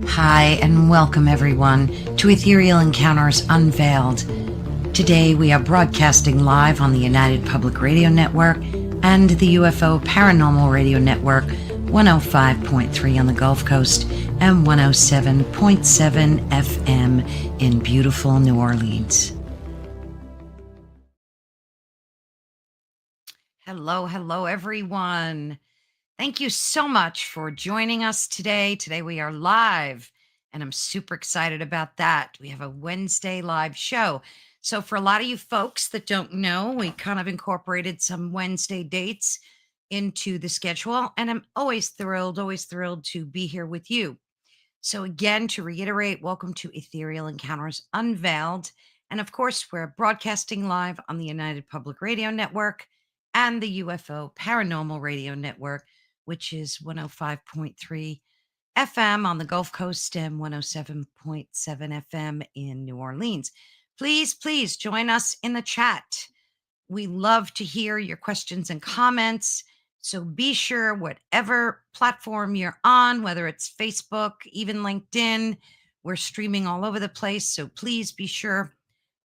Hi, and welcome everyone to Ethereal Encounters Unveiled. Today we are broadcasting live on the United Public Radio Network and the UFO Paranormal Radio Network, 105.3 on the Gulf Coast and 107.7 FM in beautiful New Orleans. Hello, everyone. Thank you so much for joining us today. Today we are live, and I'm super excited about that. We have a Wednesday live show. So for a lot of you folks that don't know, we kind of incorporated some Wednesday dates into the schedule, and I'm always thrilled to be here with you. So again, to reiterate, welcome to Ethereal Encounters Unveiled. And of course, we're broadcasting live on the United Public Radio Network and the UFO Paranormal Radio Network, which is 105.3 FM on the Gulf Coast and 107.7 FM in New Orleans. Please join us in the chat. We love to hear your questions and comments. So be sure, whatever platform you're on, whether it's Facebook, even LinkedIn, we're streaming all over the place. So please be sure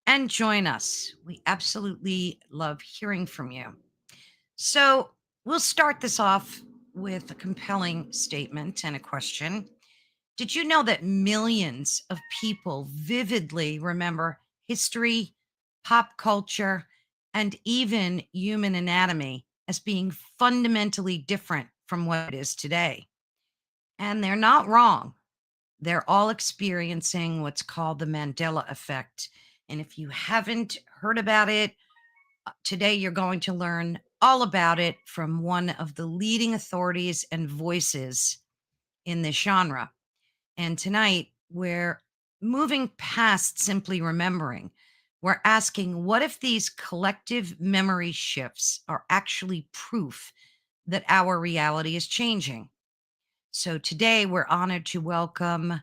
and join us. We absolutely love hearing from you. So we'll start this off with a compelling statement and a question. Did you know that millions of people vividly remember history, pop culture, and even human anatomy as being fundamentally different from what it is today? And they're not wrong. They're all experiencing what's called the Mandela effect. And if you haven't heard about it, today you're going to learn all about it from one of the leading authorities and voices in this genre. And tonight we're moving past simply remembering. We're asking, what if these collective memory shifts are actually proof that our reality is changing? So today we're honored to welcome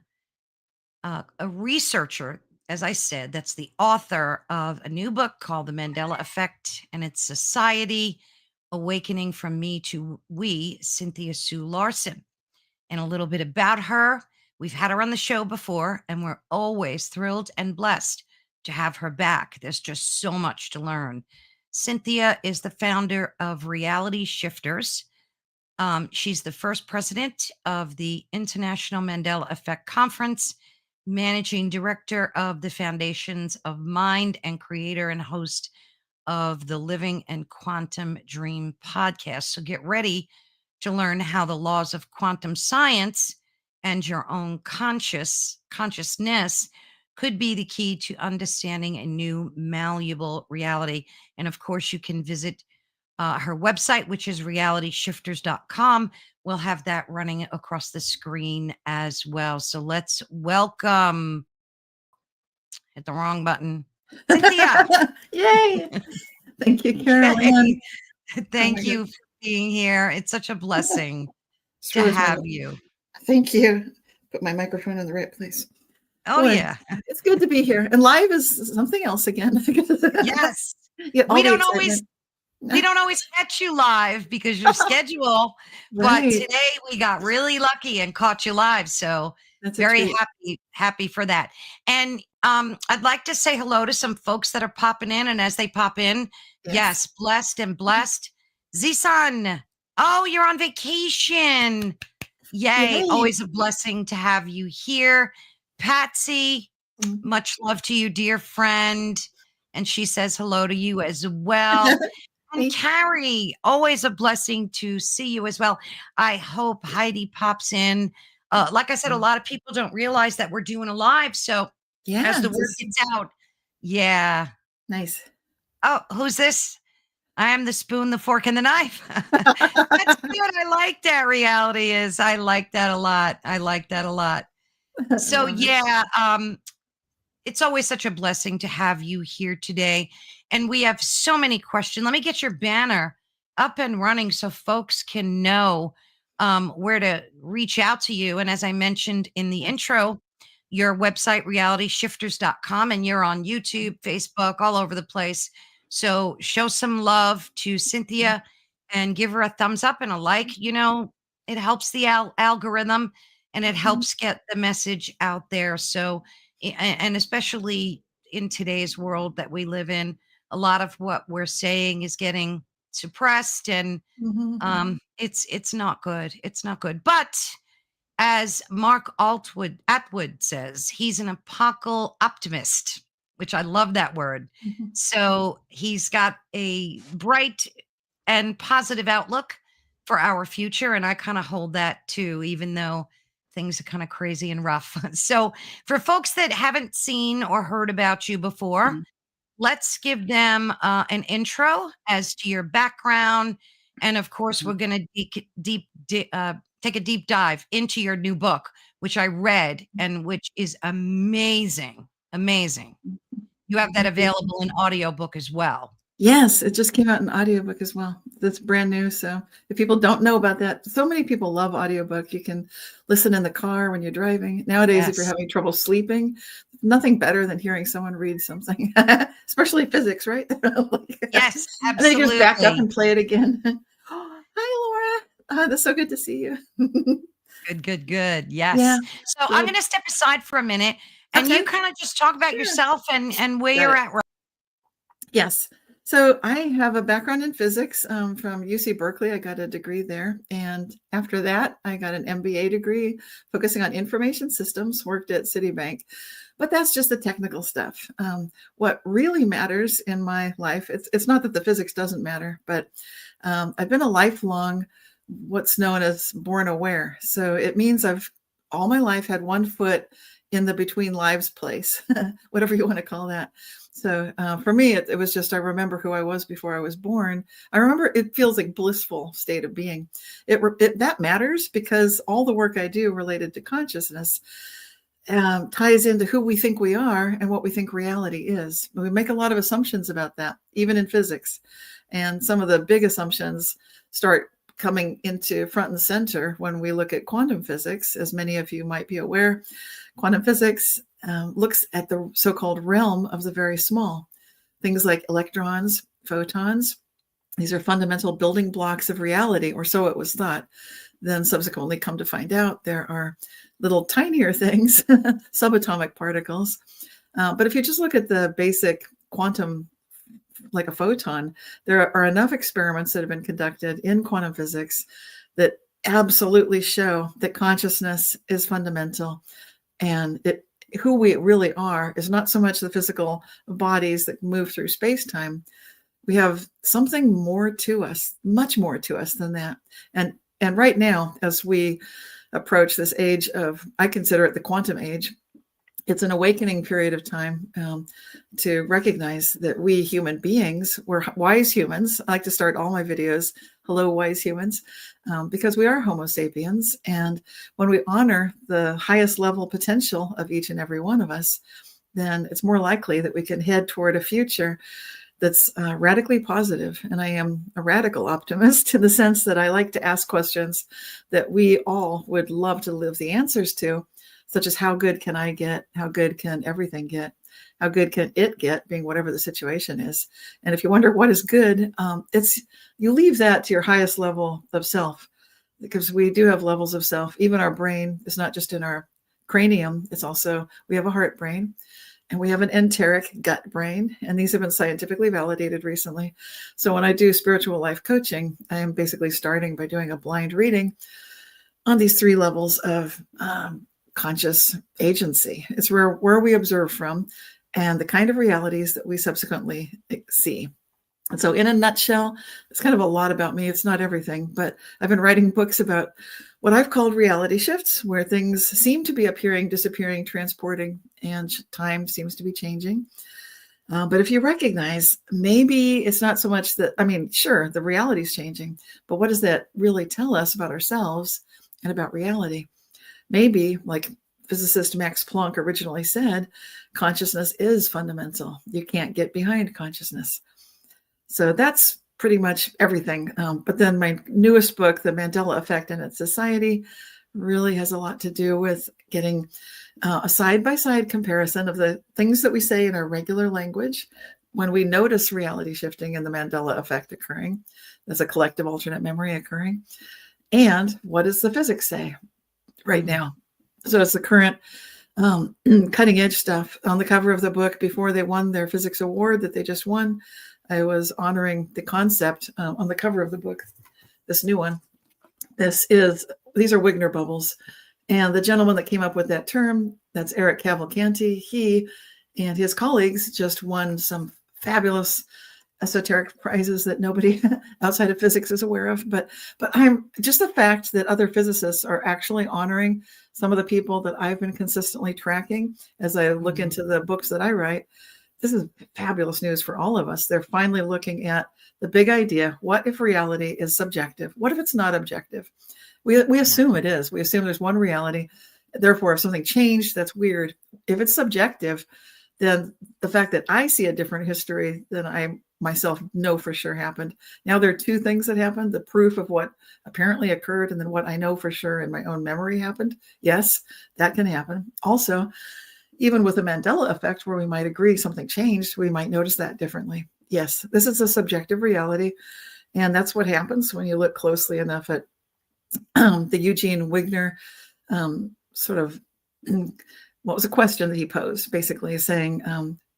a researcher, as I said, that's the author of a new book called The Mandela Effect, and it's Society Awakening from Me to We, Cynthia Sue Larson. And a little bit about her. We've had her on the show before, and we're always thrilled and blessed to have her back. There's just so much to learn. Cynthia is the founder of Reality Shifters. She's the first president of the International Mandela Effect Conference, managing director of the Foundations of Mind, and creator and host of the Living and Quantum Dream podcast. So get ready to learn how the laws of quantum science and your own consciousness could be the key to understanding a new malleable reality. And of course, you can visit her website, which is realityshifters.com. We'll have that running across the screen as well. So let's welcome, hit the wrong button, Cynthia. Yay. Thank you, Carolyn. Thank you for being here. It's such a blessing to have you. Thank you. Put my microphone in the right place. Oh, boy, yeah. It's good to be here. And live is something else again. Yes. We don't always catch you live because your schedule, right. But today we got really lucky and caught you live. So that's very happy for that. And I'd like to say hello to some folks that are popping in. And as they pop in, yes blessed. Zisan, oh, you're on vacation. Yay. Always a blessing to have you here. Patsy, much love to you, dear friend. And she says hello to you as well. And Carrie, always a blessing to see you as well. I hope Heidi pops in. Like I said, a lot of people don't realize that we're doing a live. So as the word gets out, nice. Oh, who's this? I am the spoon, the fork, and the knife. That's good. I like that. Reality is. I like that a lot. So it's always such a blessing to have you here today. And we have so many questions. Let me get your banner up and running so folks can know where to reach out to you. And as I mentioned in the intro, your website, realityshifters.com, and you're on YouTube, Facebook, all over the place. So show some love to Cynthia and give her a thumbs up and a like. You know, it helps the algorithm, and it helps get the message out there. So, and especially in today's world that we live in, a lot of what we're saying is getting suppressed, and it's not good. It's not good. But as Mark Atwood says, he's an apocal optimist, which I love that word. So he's got a bright and positive outlook for our future. And I kind of hold that too, even though things are kind of crazy and rough. So for folks that haven't seen or heard about you before, let's give them an intro as to your background. And of course, we're going to take a deep dive into your new book, which I read and which is amazing. Amazing. You have that available in audiobook as well. Yes, it just came out in audiobook as well. That's brand new. So if people don't know about that, so many people love audiobook. You can listen in the car when you're driving. Nowadays, if you're having trouble sleeping, nothing better than hearing someone read something, especially physics, right? Yes, absolutely. And then you just back up and play it again. Oh, hi, Laura. That's so good to see you. Good. Yes. Yeah, so I'm going to step aside for a minute, and you kind of just talk about yourself and where you're at. Yes. So I have a background in physics from UC Berkeley. I got a degree there. And after that, I got an MBA degree focusing on information systems, worked at Citibank. But that's just the technical stuff. What really matters in my life, it's not that the physics doesn't matter, but I've been a lifelong, what's known as born aware. So it means I've all my life had one foot in the between lives place, whatever you want to call that. So for me, it was just, I remember who I was before I was born. I remember it feels like blissful state of being. That matters because all the work I do related to consciousness ties into who we think we are and what we think reality is. We make a lot of assumptions about that, even in physics. And some of the big assumptions start coming into front and center when we look at quantum physics. As many of you might be aware, quantum physics looks at the so-called realm of the very small. Things like electrons, photons. These are fundamental building blocks of reality, or so it was thought. Then subsequently come to find out there are little tinier things, subatomic particles. But if you just look at the basic quantum, like a photon, there are enough experiments that have been conducted in quantum physics that absolutely show that consciousness is fundamental, and who we really are is not so much the physical bodies that move through space-time. We have something more to us, much more to us than that. And right now, as we approach this age of, I consider it the quantum age, it's an awakening period of time to recognize that we human beings, we're wise humans. I like to start all my videos, hello, wise humans, because we are Homo sapiens. And when we honor the highest level potential of each and every one of us, then it's more likely that we can head toward a future that's radically positive. And I am a radical optimist in the sense that I like to ask questions that we all would love to live the answers to, such as how good can I get? How good can everything get? How good can it get, being whatever the situation is? And if you wonder what is good, it's you leave that to your highest level of self, because we do have levels of self. Even our brain is not just in our cranium. It's also, we have a heart brain and we have an enteric gut brain. And these have been scientifically validated recently. So when I do spiritual life coaching, I am basically starting by doing a blind reading on these three levels of conscious agency. It's where we observe from and the kind of realities that we subsequently see. And so in a nutshell, it's kind of a lot about me. It's not everything, but I've been writing books about what I've called reality shifts, where things seem to be appearing, disappearing, transporting, and time seems to be changing. But if you recognize, maybe it's not so much that, I mean, sure, the reality is changing, but what does that really tell us about ourselves and about reality? Maybe, like physicist Max Planck originally said, consciousness is fundamental. You can't get behind consciousness. So that's pretty much everything. But then my newest book, The Mandela Effect and Its Society, really has a lot to do with getting a side-by-side comparison of the things that we say in our regular language when we notice reality shifting and the Mandela effect occurring. There's a collective alternate memory occurring. And what does the physics say right now? So it's the current cutting edge stuff. On the cover of the book, before they won their physics award that they just won, I was honoring the concept on the cover of the book, this new one. These are Wigner bubbles. And the gentleman that came up with that term, that's Eric Cavalcanti. He and his colleagues just won some fabulous esoteric prizes that nobody outside of physics is aware of. But I'm just the fact that other physicists are actually honoring some of the people that I've been consistently tracking as I look into the books that I write. This is fabulous news for all of us. They're finally looking at the big idea. What if reality is subjective? What if it's not objective? We assume it is. We assume there's one reality. Therefore, if something changed, that's weird. If it's subjective, then the fact that I see a different history than I myself know for sure happened. Now there are two things that happened: the proof of what apparently occurred, and then what I know for sure in my own memory happened. Yes, that can happen. Also, even with the Mandela effect, where we might agree something changed, we might notice that differently. Yes, this is a subjective reality. And that's what happens when you look closely enough at the Eugene Wigner sort of, what was a question that he posed, basically saying,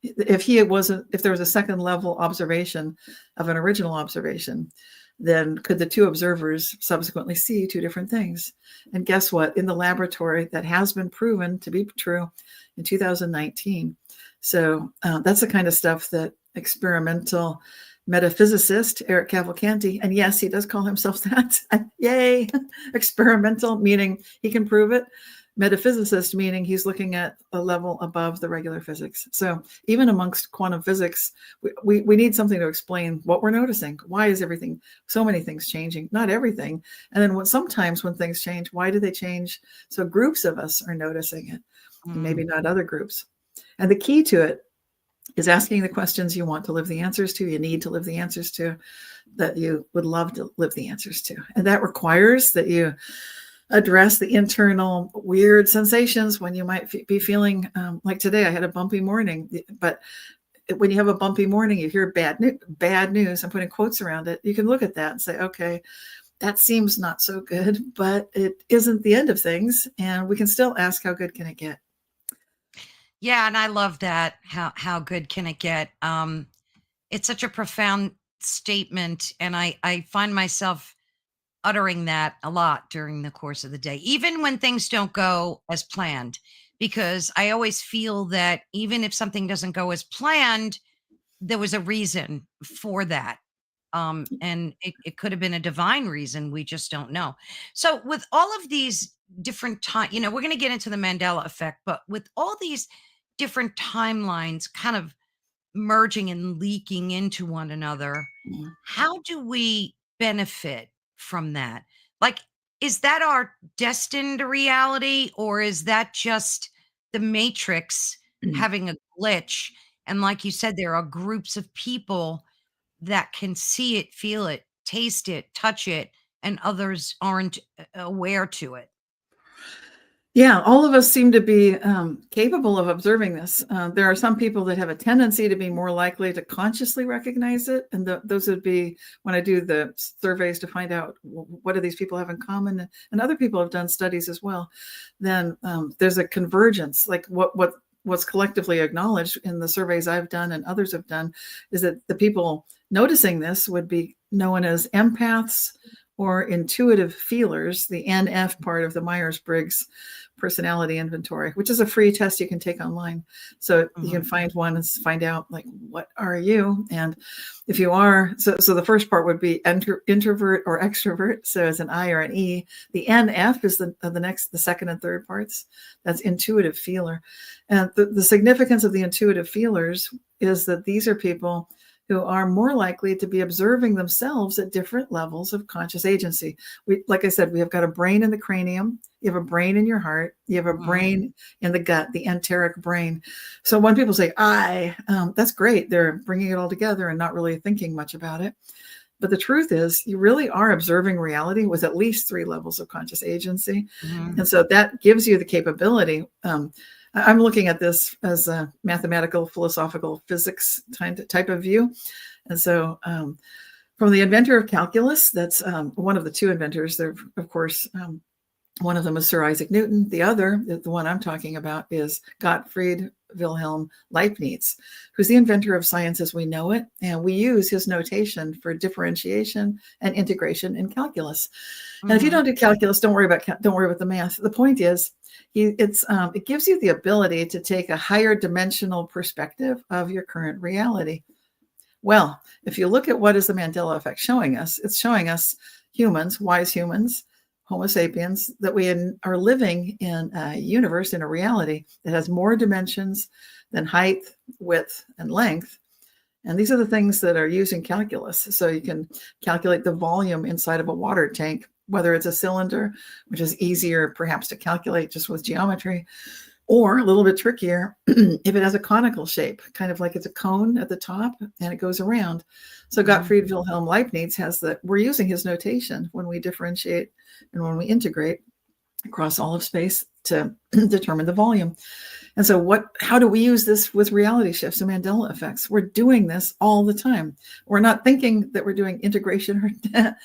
if there was a second level observation of an original observation, then could the two observers subsequently see two different things? And guess what? In the laboratory, that has been proven to be true in 2019. So that's the kind of stuff that experimental metaphysicist Eric Cavalcanti, and yes, he does call himself that. Yay! Experimental, meaning he can prove it. Metaphysicist, meaning he's looking at a level above the regular physics. So even amongst quantum physics, we need something to explain what we're noticing. Why is everything, so many things changing? Not everything. And then sometimes when things change, why do they change? So groups of us are noticing it, maybe not other groups. And the key to it is asking the questions you want to live the answers to, you need to live the answers to, that you would love to live the answers to. And that requires that you address the internal weird sensations when you might be feeling like today. I had a bumpy morning, but when you have a bumpy morning, you hear bad news. I'm putting quotes around it. You can look at that and say, okay, that seems not so good, but it isn't the end of things. And we can still ask, how good can it get? Yeah, and I love that. How good can it get? It's such a profound statement, and I find myself uttering that a lot during the course of the day, even when things don't go as planned, because I always feel that even if something doesn't go as planned, there was a reason for that. And it could have been a divine reason. We just don't know. So, with all of these different time, we're going to get into the Mandela effect, but with all these different timelines kind of merging and leaking into one another, how do we benefit from that? Like, is that our destined reality, or is that just the matrix having a glitch? And like you said, there are groups of people that can see it, feel it, taste it, touch it, and others aren't aware to it. Yeah, all of us seem to be capable of observing this. There are some people that have a tendency to be more likely to consciously recognize it. And those would be when I do the surveys to find out what do these people have in common. And other people have done studies as well. Then there's a convergence, like what's collectively acknowledged in the surveys I've done and others have done is that the people noticing this would be known as empaths or intuitive feelers, the NF part of the Myers-Briggs personality inventory, which is a free test you can take online. So you can find one and find out, like, what are you? And if you are, so the first part would be introvert or extrovert. So it's an I or an E. The NF is the second and third parts. That's intuitive feeler. And the significance of the intuitive feelers is that these are people who are more likely to be observing themselves at different levels of conscious agency. Like I said, we have got a brain in the cranium, you have a brain in your heart, you have a brain in the gut, the enteric brain. So when people say, that's great. They're bringing it all together and not really thinking much about it. But the truth is, you really are observing reality with at least 3 levels of conscious agency. And so that gives you the capability. I'm looking at this as a mathematical, philosophical physics type of view. And so from the inventor of calculus. That's one of the two inventors. There, of course, one of them is Sir Isaac Newton. The other, the one I'm talking about, is Gottfried Wilhelm Leibniz, who's the inventor of science as we know it. And we use his notation for differentiation and integration in calculus. And if you don't do calculus, don't worry about the math. The point is, it gives you the ability to take a higher dimensional perspective of your current reality. Well, if you look at what is the Mandela effect showing us, it's showing us humans, wise humans, Homo sapiens, that we are living in a universe, in a reality that has more dimensions than height, width, and length. And these are the things that are used in calculus. So you can calculate the volume inside of a water tank, whether it's a cylinder, which is easier perhaps to calculate just with geometry, or a little bit trickier if it has a conical shape, kind of like it's a cone at the top and it goes around. So Gottfried Wilhelm Leibniz has that. We're using his notation when we differentiate and when we integrate across all of space to determine the volume. And so how do we use this with reality shifts and Mandela effects? We're doing this all the time. We're not thinking that we're doing integration or,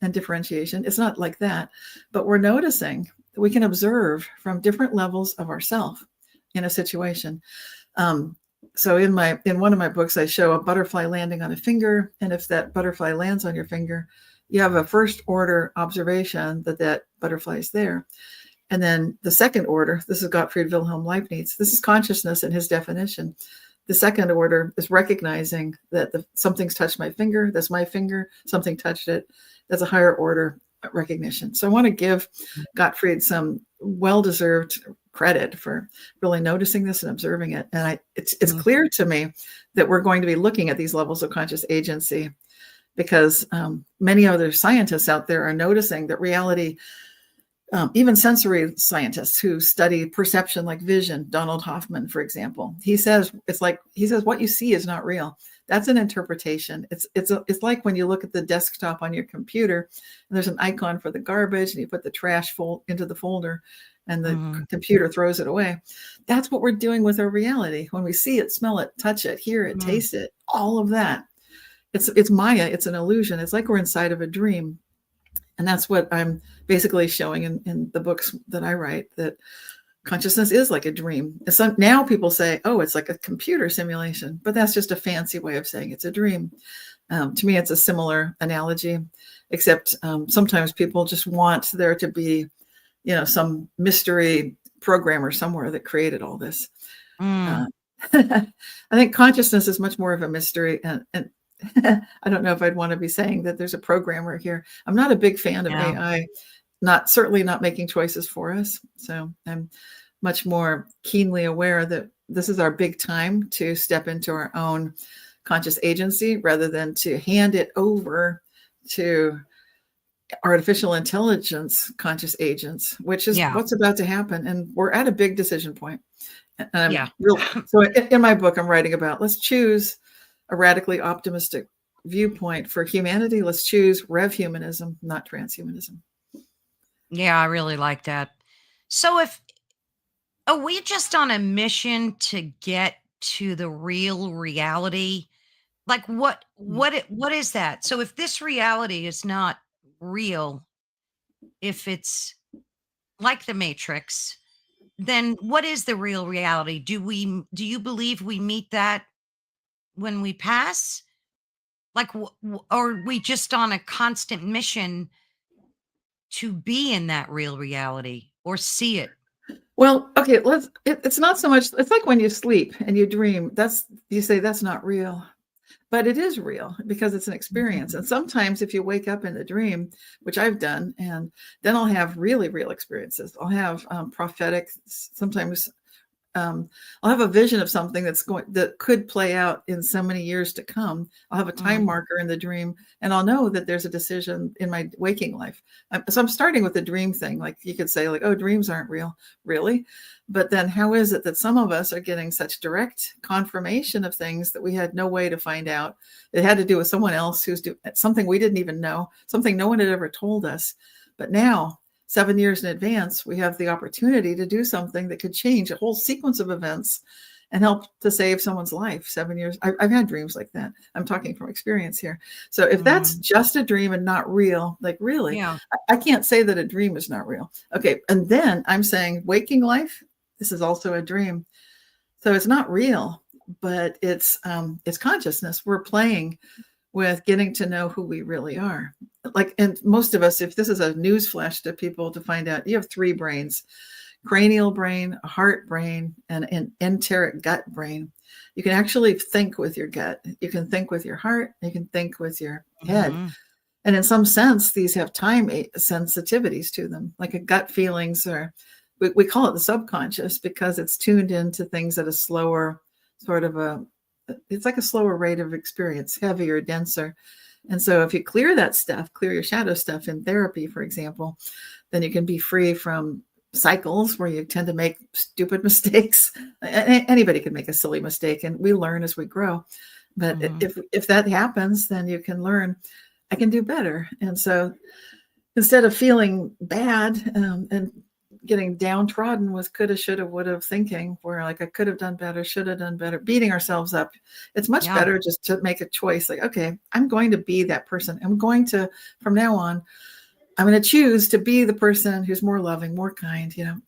and differentiation. It's not like that, but we're noticing that we can observe from different levels of ourself in a situation. So in one of my books, I show a butterfly landing on a finger. And if that butterfly lands on your finger, you have a first order observation that butterfly is there. And then the second order, this is Gottfried Wilhelm Leibniz. This is consciousness in his definition. The second order is recognizing that something's touched my finger. That's my finger. Something touched it. That's a higher order recognition. So I want to give Gottfried some well-deserved credit for really noticing this and observing it. And it's clear to me that we're going to be looking at these levels of conscious agency because many other scientists out there are noticing that reality, even sensory scientists who study perception like vision, Donald Hoffman, for example, he says what you see is not real. That's an interpretation. It's like when you look at the desktop on your computer and there's an icon for the garbage and you put the trash into the folder and the computer throws it away. That's what we're doing with our reality. When we see it, smell it, touch it, hear it, taste it, all of that. It's Maya. It's an illusion. It's like we're inside of a dream. And that's what I'm basically showing in the books that I write, that consciousness is like a dream. Now people say, oh, it's like a computer simulation, but that's just a fancy way of saying it's a dream. To me, it's a similar analogy, except sometimes people just want there to be, some mystery programmer somewhere that created all this. I think consciousness is much more of a mystery, and I don't know if I'd want to be saying that there's a programmer here. I'm not a big fan of AI, certainly not making choices for us. So I'm much more keenly aware that this is our big time to step into our own conscious agency rather than to hand it over to artificial intelligence conscious agents, which is what's about to happen. And we're at a big decision point. So in my book, I'm writing about, let's choose a radically optimistic viewpoint for humanity. Let's choose rev humanism, not transhumanism. Yeah, I really like that. So are we just on a mission to get to the real reality? Like what is that? So if this reality is not real, if it's like the Matrix, then what is the real reality? Do you believe we meet that when we pass? Like, or are we just on a constant mission to be in that real reality or see it? Well, okay, it's not so much, it's like when you sleep and you dream, you say that's not real, but it is real because it's an experience. And sometimes if you wake up in a dream, which I've done, and then I'll have really real experiences. I'll have prophetic, sometimes I'll have a vision of something that could play out in so many years to come. I'll have a time marker in the dream, and I'll know that there's a decision in my waking life. So I'm starting with the dream thing. Like you could say, oh, dreams aren't real, really. But then how is it that some of us are getting such direct confirmation of things that we had no way to find out? It had to do with someone else who's doing something we didn't even know, something no one had ever told us. But now, 7 years in advance, we have the opportunity to do something that could change a whole sequence of events and help to save someone's life. 7 years. I've had dreams like that. I'm talking from experience here. So if that's just a dream and not real, like really, Yeah. I can't say that a dream is not real. Okay. And then I'm saying waking life, this is also a dream. So it's not real, but it's consciousness. We're playing with getting to know who we really are. Like, and most of us, if this is a news flash to people to find out, you have three brains: cranial brain, a heart brain, and an enteric gut brain. You can actually think with your gut. You can think with your heart. You can think with your head. And in some sense, these have time sensitivities to them, like a gut feelings, or we call it the subconscious because it's tuned into things at a slower sort of it's like a slower rate of experience, heavier, denser. And so if you clear that stuff, clear your shadow stuff in therapy, for example, then you can be free from cycles where you tend to make stupid mistakes. Anybody can make a silly mistake, and we learn as we grow. But if that happens, then you can learn, I can do better. And so instead of feeling bad and getting downtrodden with coulda, shoulda, woulda thinking, where like I could have done better, should have done better, beating ourselves up, it's much better just to make a choice. Like, okay, I'm going to be that person. I'm going to, from now on, I'm going to choose to be the person who's more loving, more kind.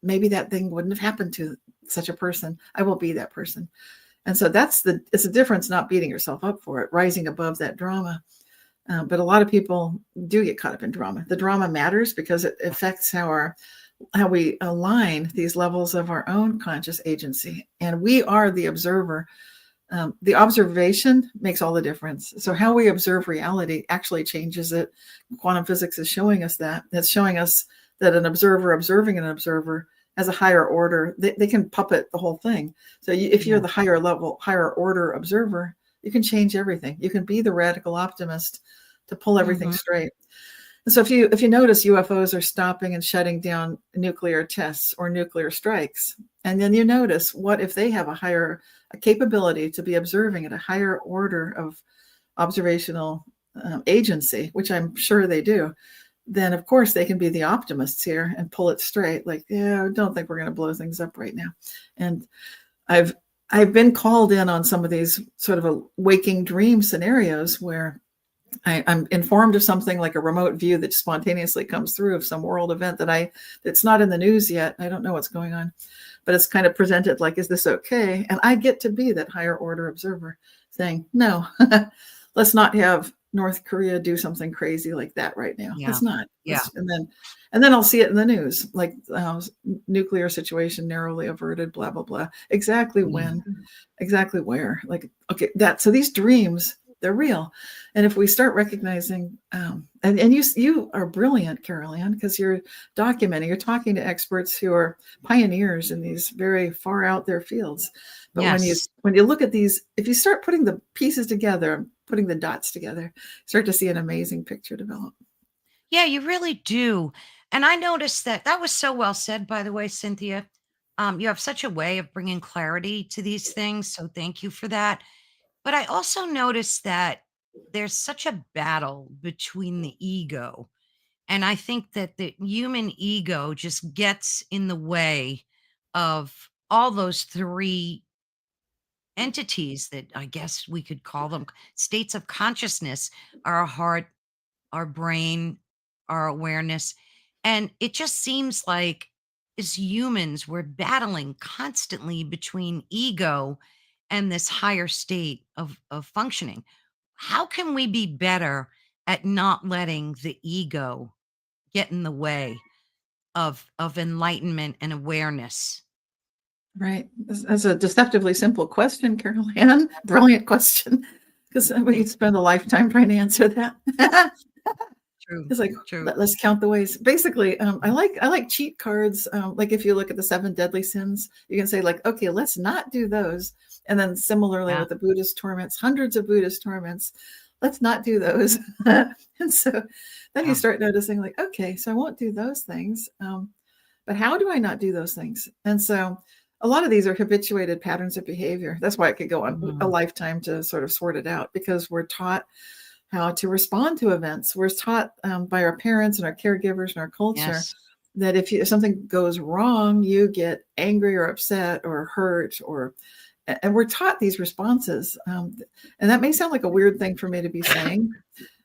Maybe that thing wouldn't have happened to such a person. I will be that person. And so it's a difference, not beating yourself up for it, rising above that drama. But a lot of people do get caught up in drama. The drama matters because it affects how we align these levels of our own conscious agency. And we are the observer. The observation makes all the difference. So how we observe reality actually changes it. Quantum physics is showing us that. It's showing us that an observer observing an observer has a higher order. They can puppet the whole thing. So if you're the higher level, higher order observer, you can change everything. You can be the radical optimist to pull everything straight. And so if you notice, UFOs are stopping and shutting down nuclear tests or nuclear strikes, and then you notice, what if they have a capability to be observing at a higher order of observational agency, which I'm sure they do, then of course they can be the optimists here and pull it straight. Like, yeah, I don't think we're going to blow things up right now. And I've been called in on some of these sort of a waking dream scenarios where I'm informed of something, like a remote view that spontaneously comes through of some world event that's not in the news yet. I don't know what's going on, but it's kind of presented like, is this okay? And I get to be that higher order observer saying, no, let's not have North Korea do something crazy like that right now. Let's not. And then I'll see it in the news, like nuclear situation narrowly averted, blah, blah, blah. Exactly when, exactly where. Like, okay, so these dreams, they're real. And if we start recognizing, and you are brilliant, Carol Ann, because you're documenting, you're talking to experts who are pioneers in these very far out there fields. But when you look at these, if you start putting the pieces together, putting the dots together, start to see an amazing picture develop. Yeah, you really do. And I noticed that was so well said, by the way, Cynthia. You have such a way of bringing clarity to these things. So thank you for that. But I also noticed that there's such a battle between the ego. And I think that the human ego just gets in the way of all those three entities that I guess we could call them states of consciousness: our heart, our brain, our awareness. And it just seems like as humans, we're battling constantly between ego and this higher state of functioning. How can we be better at not letting the ego get in the way of enlightenment and awareness? Right. That's a deceptively simple question, Carol Ann. Brilliant question. Because we could spend a lifetime trying to answer that. True. It's like, True. let's count the ways. Basically, I like cheat cards. Like if you look at the 7 deadly sins, you can say like, okay, let's not do those. And then similarly with the Buddhist torments, hundreds of Buddhist torments, let's not do those. And so then you start noticing like, okay, so I won't do those things. But how do I not do those things? And so a lot of these are habituated patterns of behavior. That's why it could go on a lifetime to sort of sort it out, because we're taught how to respond to events. We're taught by our parents and our caregivers and our culture that if something goes wrong, you get angry or upset or hurt, and we're taught these responses. And that may sound like a weird thing for me to be saying,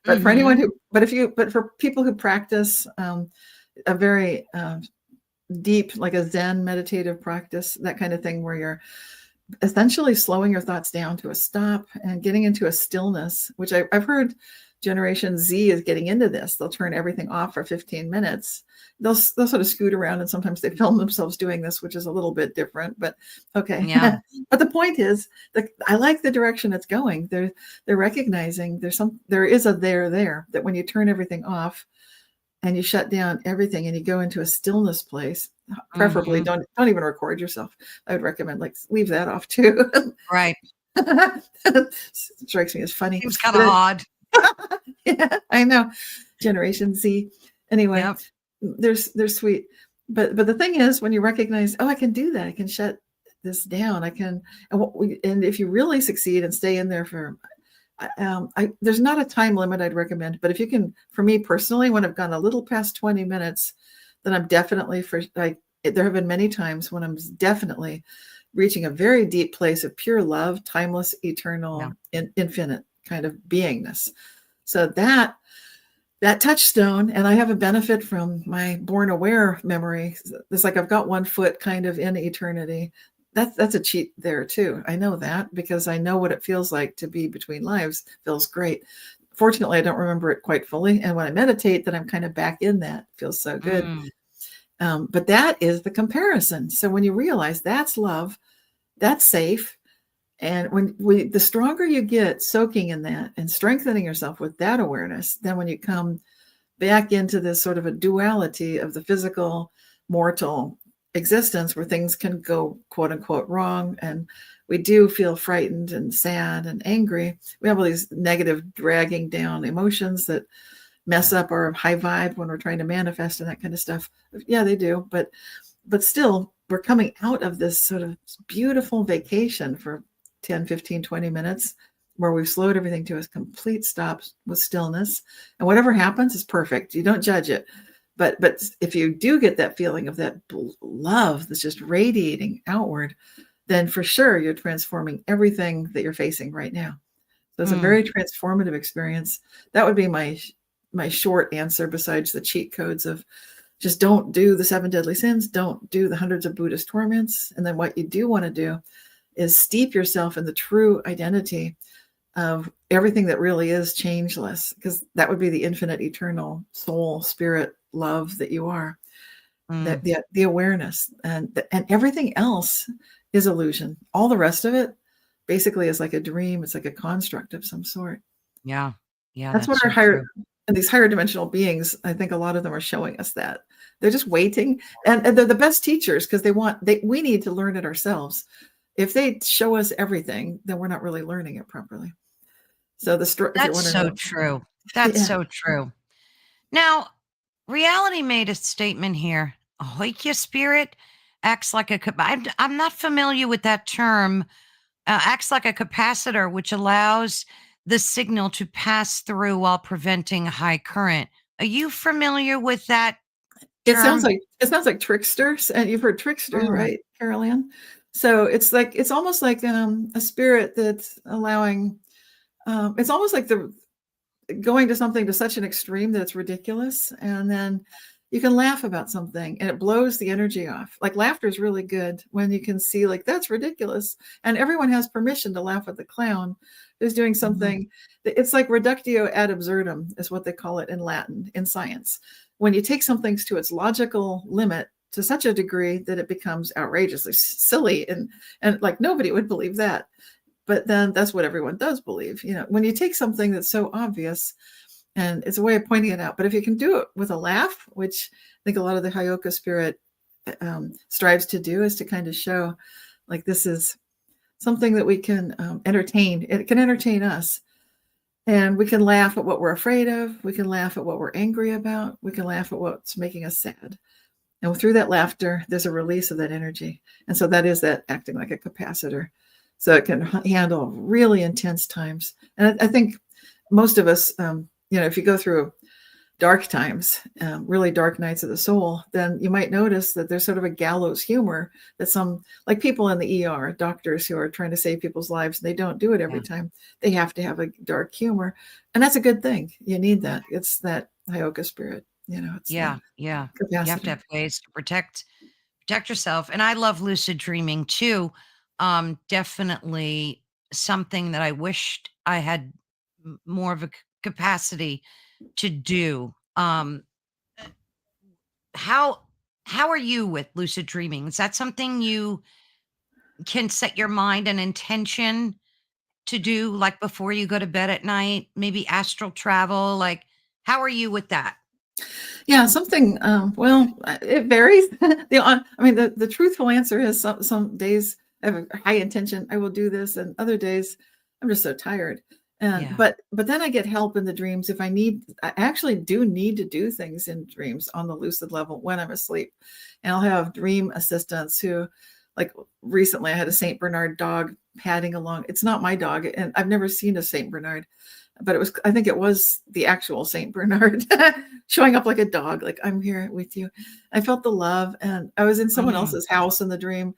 but for anyone Mhm. but for people who practice a very deep, like a Zen meditative practice, that kind of thing, where you're essentially slowing your thoughts down to a stop and getting into a stillness, which I've heard Generation Z is getting into this. They'll turn everything off for 15 minutes. They'll sort of scoot around, and sometimes they film themselves doing this, which is a little bit different, but okay. Yeah. But the point is that I like the direction it's going. They're recognizing there is a there, that when you turn everything off and you shut down everything and you go into a stillness place, preferably Mhm. don't even record yourself. I would recommend leave that off too. Right. Strikes me as funny, Seems kind of but odd. yeah, I know. Generation Z. Anyway, Yep. they're sweet. But the thing is, when you recognize, oh, I can do that. I can shut this down. I can, and if you really succeed and stay in there for, there's not a time limit I'd recommend, but if you can, for me personally, when I've gone a little past 20 minutes, then I'm definitely there have been many times when I'm definitely reaching a very deep place of pure love, timeless, eternal, infinite kind of beingness. So that touchstone, and I have a benefit from my born aware memory. It's like I've got one foot kind of in eternity. That's a cheat there too. I know that because I know what it feels like to be between lives. Feels great. Fortunately, I don't remember it quite fully. And when I meditate, then I'm kind of back in that. Feels so good. Mm. But that is the comparison. So when you realize that's love, that's safe. And the stronger you get soaking in that and strengthening yourself with that awareness, then when you come back into this sort of a duality of the physical, mortal existence where things can go quote unquote wrong, and we do feel frightened and sad and angry. We have all these negative dragging down emotions that mess up our high vibe when we're trying to manifest and that kind of stuff. Yeah, they do. But still, we're coming out of this sort of beautiful vacation for 10, 15, 20 minutes where we've slowed everything to a complete stop with stillness. And whatever happens is perfect. You don't judge it. But if you do get that feeling of that love that's just radiating outward, then for sure you're transforming everything that you're facing right now. So it's a very transformative experience. That would be my short answer, besides the cheat codes of just don't do the 7 deadly sins, don't do the hundreds of Buddhist torments. And then what you do want to do is steep yourself in the true identity of everything that really is changeless, because that would be the infinite, eternal soul, spirit, love that you are. That the awareness and everything else is illusion. All the rest of it basically is like a dream. It's like a construct of some sort. Yeah. Yeah. That's That's what so true. these higher dimensional beings, I think a lot of them are showing us that. They're just waiting, and they're the best teachers because we need to learn it ourselves. If they show us everything, then we're not really learning it properly. So if you're That's wondering, so true. That's yeah, so true. Now, reality made a statement here. A Hoikya spirit acts like I'm not familiar with that term. Acts like a capacitor, which allows the signal to pass through while preventing high current. Are you familiar with that it sounds term? like tricksters, and you've heard tricksters, Mm, right, Carol Ann? So it's almost like a spirit that's allowing. It's almost like the going to something to such an extreme that it's ridiculous, and then you can laugh about something and it blows the energy off. Like laughter is really good when you can see like that's ridiculous, and everyone has permission to laugh at the clown who's doing mhm, something. It's like reductio ad absurdum is what they call it in Latin in science. When you take something to its logical limit to such a degree that it becomes outrageously silly, and like nobody would believe that, but then that's what everyone does believe. When you take something that's so obvious, and it's a way of pointing it out. But if you can do it with a laugh, which I think a lot of the Hayoka spirit strives to do, is to kind of show like this is something that we can entertain. It can entertain us, and we can laugh at what we're afraid of. We can laugh at what we're angry about. We can laugh at what's making us sad. And through that laughter, there's a release of that energy. And so that is that acting like a capacitor. So it can handle really intense times. And I think most of us, if you go through dark times, really dark nights of the soul, then you might notice that there's sort of a gallows humor that some, like people in the ER, doctors who are trying to save people's lives, and they don't do it every Yeah. time. They have to have a dark humor. And that's a good thing. You need that. It's that Hyoka spirit, it's the Yeah. Yeah. You have to capacity. have ways to protect yourself. And I love lucid dreaming too. Definitely something that I wished I had more of a capacity to do. Uh, how how are you with lucid dreaming? Is that something you can set your mind and intention to do, like before you go to bed at night? Maybe astral travel. Like, how are you with that? Yeah, something. Well, it varies. The truthful answer is some days I have a high intention. I will do this, and other days I'm just so tired. And Yeah. but then I get help in the dreams if I need. I actually do need to do things in dreams on the lucid level when I'm asleep, and I'll have dream assistants who, like recently, I had a Saint Bernard dog padding along. It's not my dog, and I've never seen a Saint Bernard, but I think it was the actual Saint Bernard showing up like a dog, like, I'm here with you. I felt the love, and I was in someone Mhm. else's house in the dream,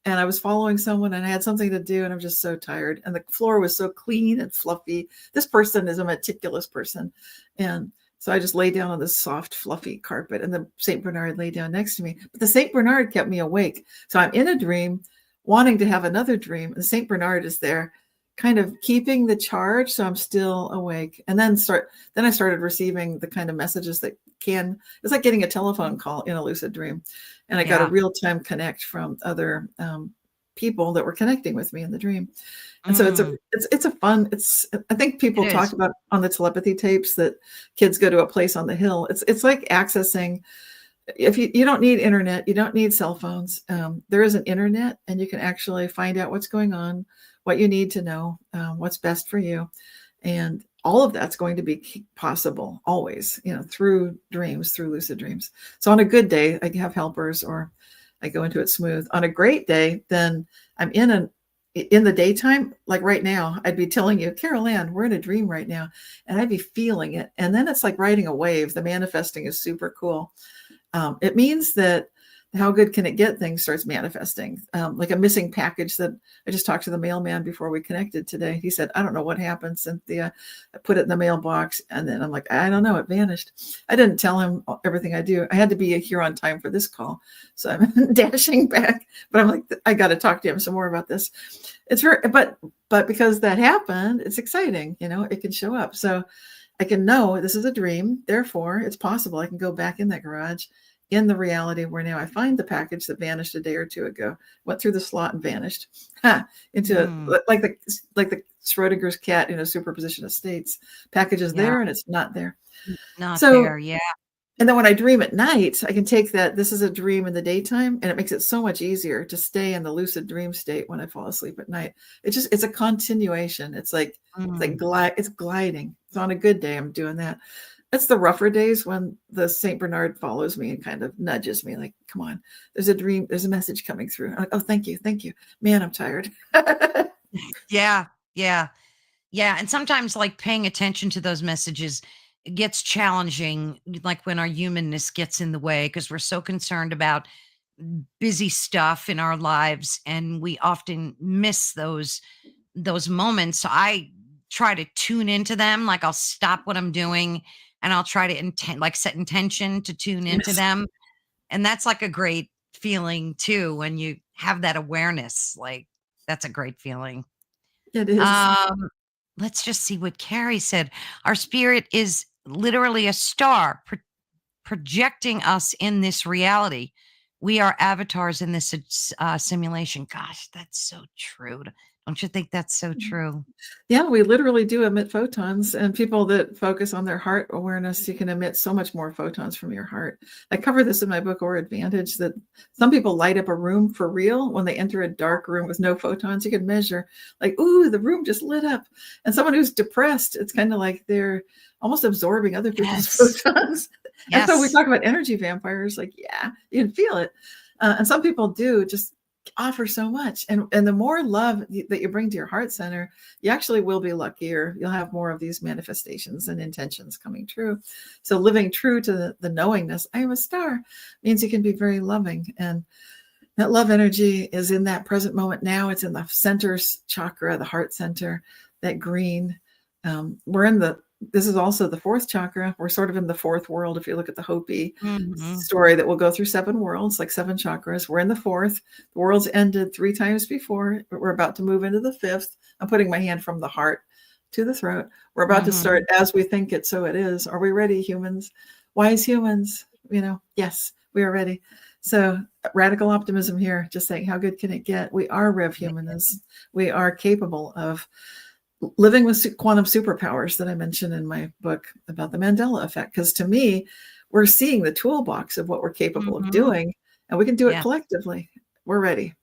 and I was following someone, and I had something to do, and I'm just so tired, and the floor was so clean and fluffy. This person is a meticulous person, and so I just lay down on this soft, fluffy carpet, and the Saint Bernard lay down next to me. But the Saint Bernard kept me awake. So I'm in a dream, wanting to have another dream, and the Saint Bernard is there, kind of keeping the charge, so I'm still awake. And then I started receiving the kind of messages that it's like getting a telephone call in a lucid dream, and I got a Yeah. real-time connect from other people that were connecting with me in the dream. And so Mm, it's a fun, I think it people talk is. about on the telepathy tapes that kids go to a place on the hill. It's like accessing, if you don't need internet, you don't need cell phones. There is an internet, and you can actually find out what's going on, what you need to know, what's best for you, and all of that's going to be possible always, through dreams, through lucid dreams. So on a good day, I have helpers, or I go into it smooth. On a great day, then I'm in the daytime, like right now, I'd be telling you, Carol Ann, we're in a dream right now, and I'd be feeling it. And then it's like riding a wave. The manifesting is super cool. It means that how good can it get thing starts manifesting. Like a missing package that I just talked to the mailman before we connected today. He said, I don't know what happened, Cynthia. I put it in the mailbox, and then I'm like, I don't know, it vanished. I didn't tell him everything I do. I had to be here on time for this call, so I'm dashing back. But I'm like, I got to talk to him some more about this. It's very, but because that happened, it's exciting. It can show up. So I can know this is a dream. Therefore, it's possible I can go back in that garage in the reality where now I find the package that vanished a day or two ago, went through the slot and vanished, into Mm, like the Schrodinger's cat, superposition of states. Package is yeah. there and it's not there. Not So, there. Yeah. and then when I dream at night, I can take that this is a dream in the daytime, and it makes it so much easier to stay in the lucid dream state when I fall asleep at night. It's a continuation. Mm, It's gliding. So on a good day, I'm doing that. It's the rougher days when the Saint Bernard follows me and kind of nudges me, like, come on, there's a dream, there's a message coming through. I'm like, oh, thank you, thank you. Man, I'm tired. yeah. Yeah. Yeah. And sometimes, like, paying attention to those messages gets challenging, like when our humanness gets in the way because we're so concerned about busy stuff in our lives, and we often miss those moments. So I try to tune into them. Like, I'll stop what I'm doing and I'll try to set intention to tune into Yes, them. And that's like a great feeling too when you have that awareness. Like, that's a great feeling. it is. Um, let's just see what Carrie said. Our spirit is literally a star projecting us in this reality. We are avatars in this simulation. Gosh, that's so true. Don't you think that's so true? Yeah, we literally do emit photons, and people that focus on their heart awareness, you can emit so much more photons from your heart. I cover this in my book, Or Advantage, that some people light up a room for real when they enter a dark room with no photons. You can measure, like, ooh, the room just lit up. And someone who's depressed, it's kind of like they're almost absorbing other people's Yes. photons. And so we Yes. talk about energy vampires, like, yeah, you can feel it. And some people do just offer so much. And the more love that you bring to your heart center, you actually will be luckier. You'll have more of these manifestations and intentions coming true. So living true to the knowingness, I am a star, means you can be very loving. And that love energy is in that present moment now. It's in the center chakra, the heart center, that green. This is also the fourth chakra. We're sort of in the fourth world. If you look at the Hopi story that will go through 7 worlds, like 7 chakras, we're in the fourth. The world's ended 3 times before, but we're about to move into the fifth. I'm putting my hand from the heart to the throat. We're about to start as we think it, so it is. Are we ready, humans? Wise humans, yes, we are ready. So radical optimism here, just saying, how good can it get? We are Rev Humanists. We are capable of living with quantum superpowers that I mentioned in my book about the Mandela effect. Because to me, we're seeing the toolbox of what we're capable of doing, and we can do it collectively. We're ready.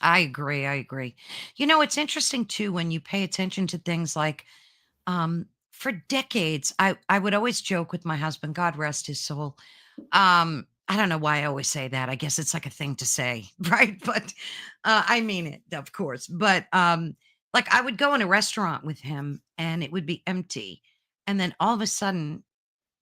I agree. It's interesting too when you pay attention to things like, for decades, I would always joke with my husband, God rest his soul. I don't know why I always say that. I guess it's like a thing to say, right? But I mean it, of course. But like I would go in a restaurant with him and it would be empty. And then all of a sudden,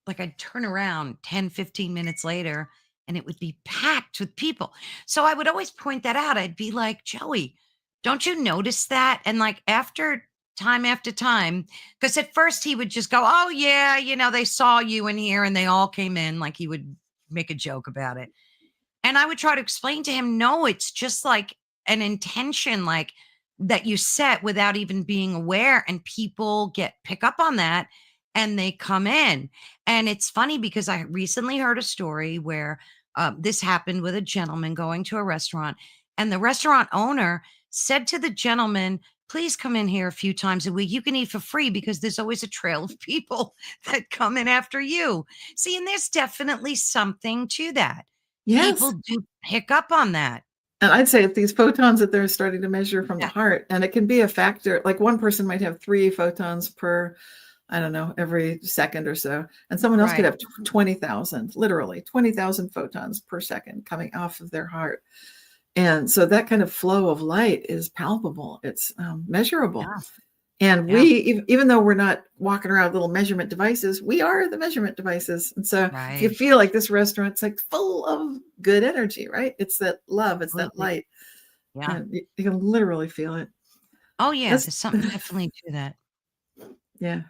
like I'd turn around 10, 15 minutes later and it would be packed with people. So I would always point that out. I'd be like, Joey, don't you notice that? And like after time, because at first he would just go, oh, yeah, they saw you in here and they all came in. Like he would make a joke about it. And I would try to explain to him, no, it's just like an intention, like that you set without even being aware. And people pick up on that and they come in. And it's funny because I recently heard a story where this happened with a gentleman going to a restaurant, and the restaurant owner said to the gentleman, please come in here a few times a week. You can eat for free because there's always a trail of people that come in after you. See, and there's definitely something to that. Yes. People do pick up on that. And I'd say these photons that they're starting to measure from the heart, and it can be a factor, like one person might have 3 photons per, I don't know, every second or so. And someone else could have 20,000, literally 20,000 photons per second coming off of their heart. And so that kind of flow of light is palpable. It's measurable. Yeah. And we, even though we're not walking around with little measurement devices, we are the measurement devices. And so if you feel like this restaurant's like full of good energy, right? It's that love, it's that light. Yeah. And you can literally feel it. Oh, yeah. There's something definitely to that. Yeah.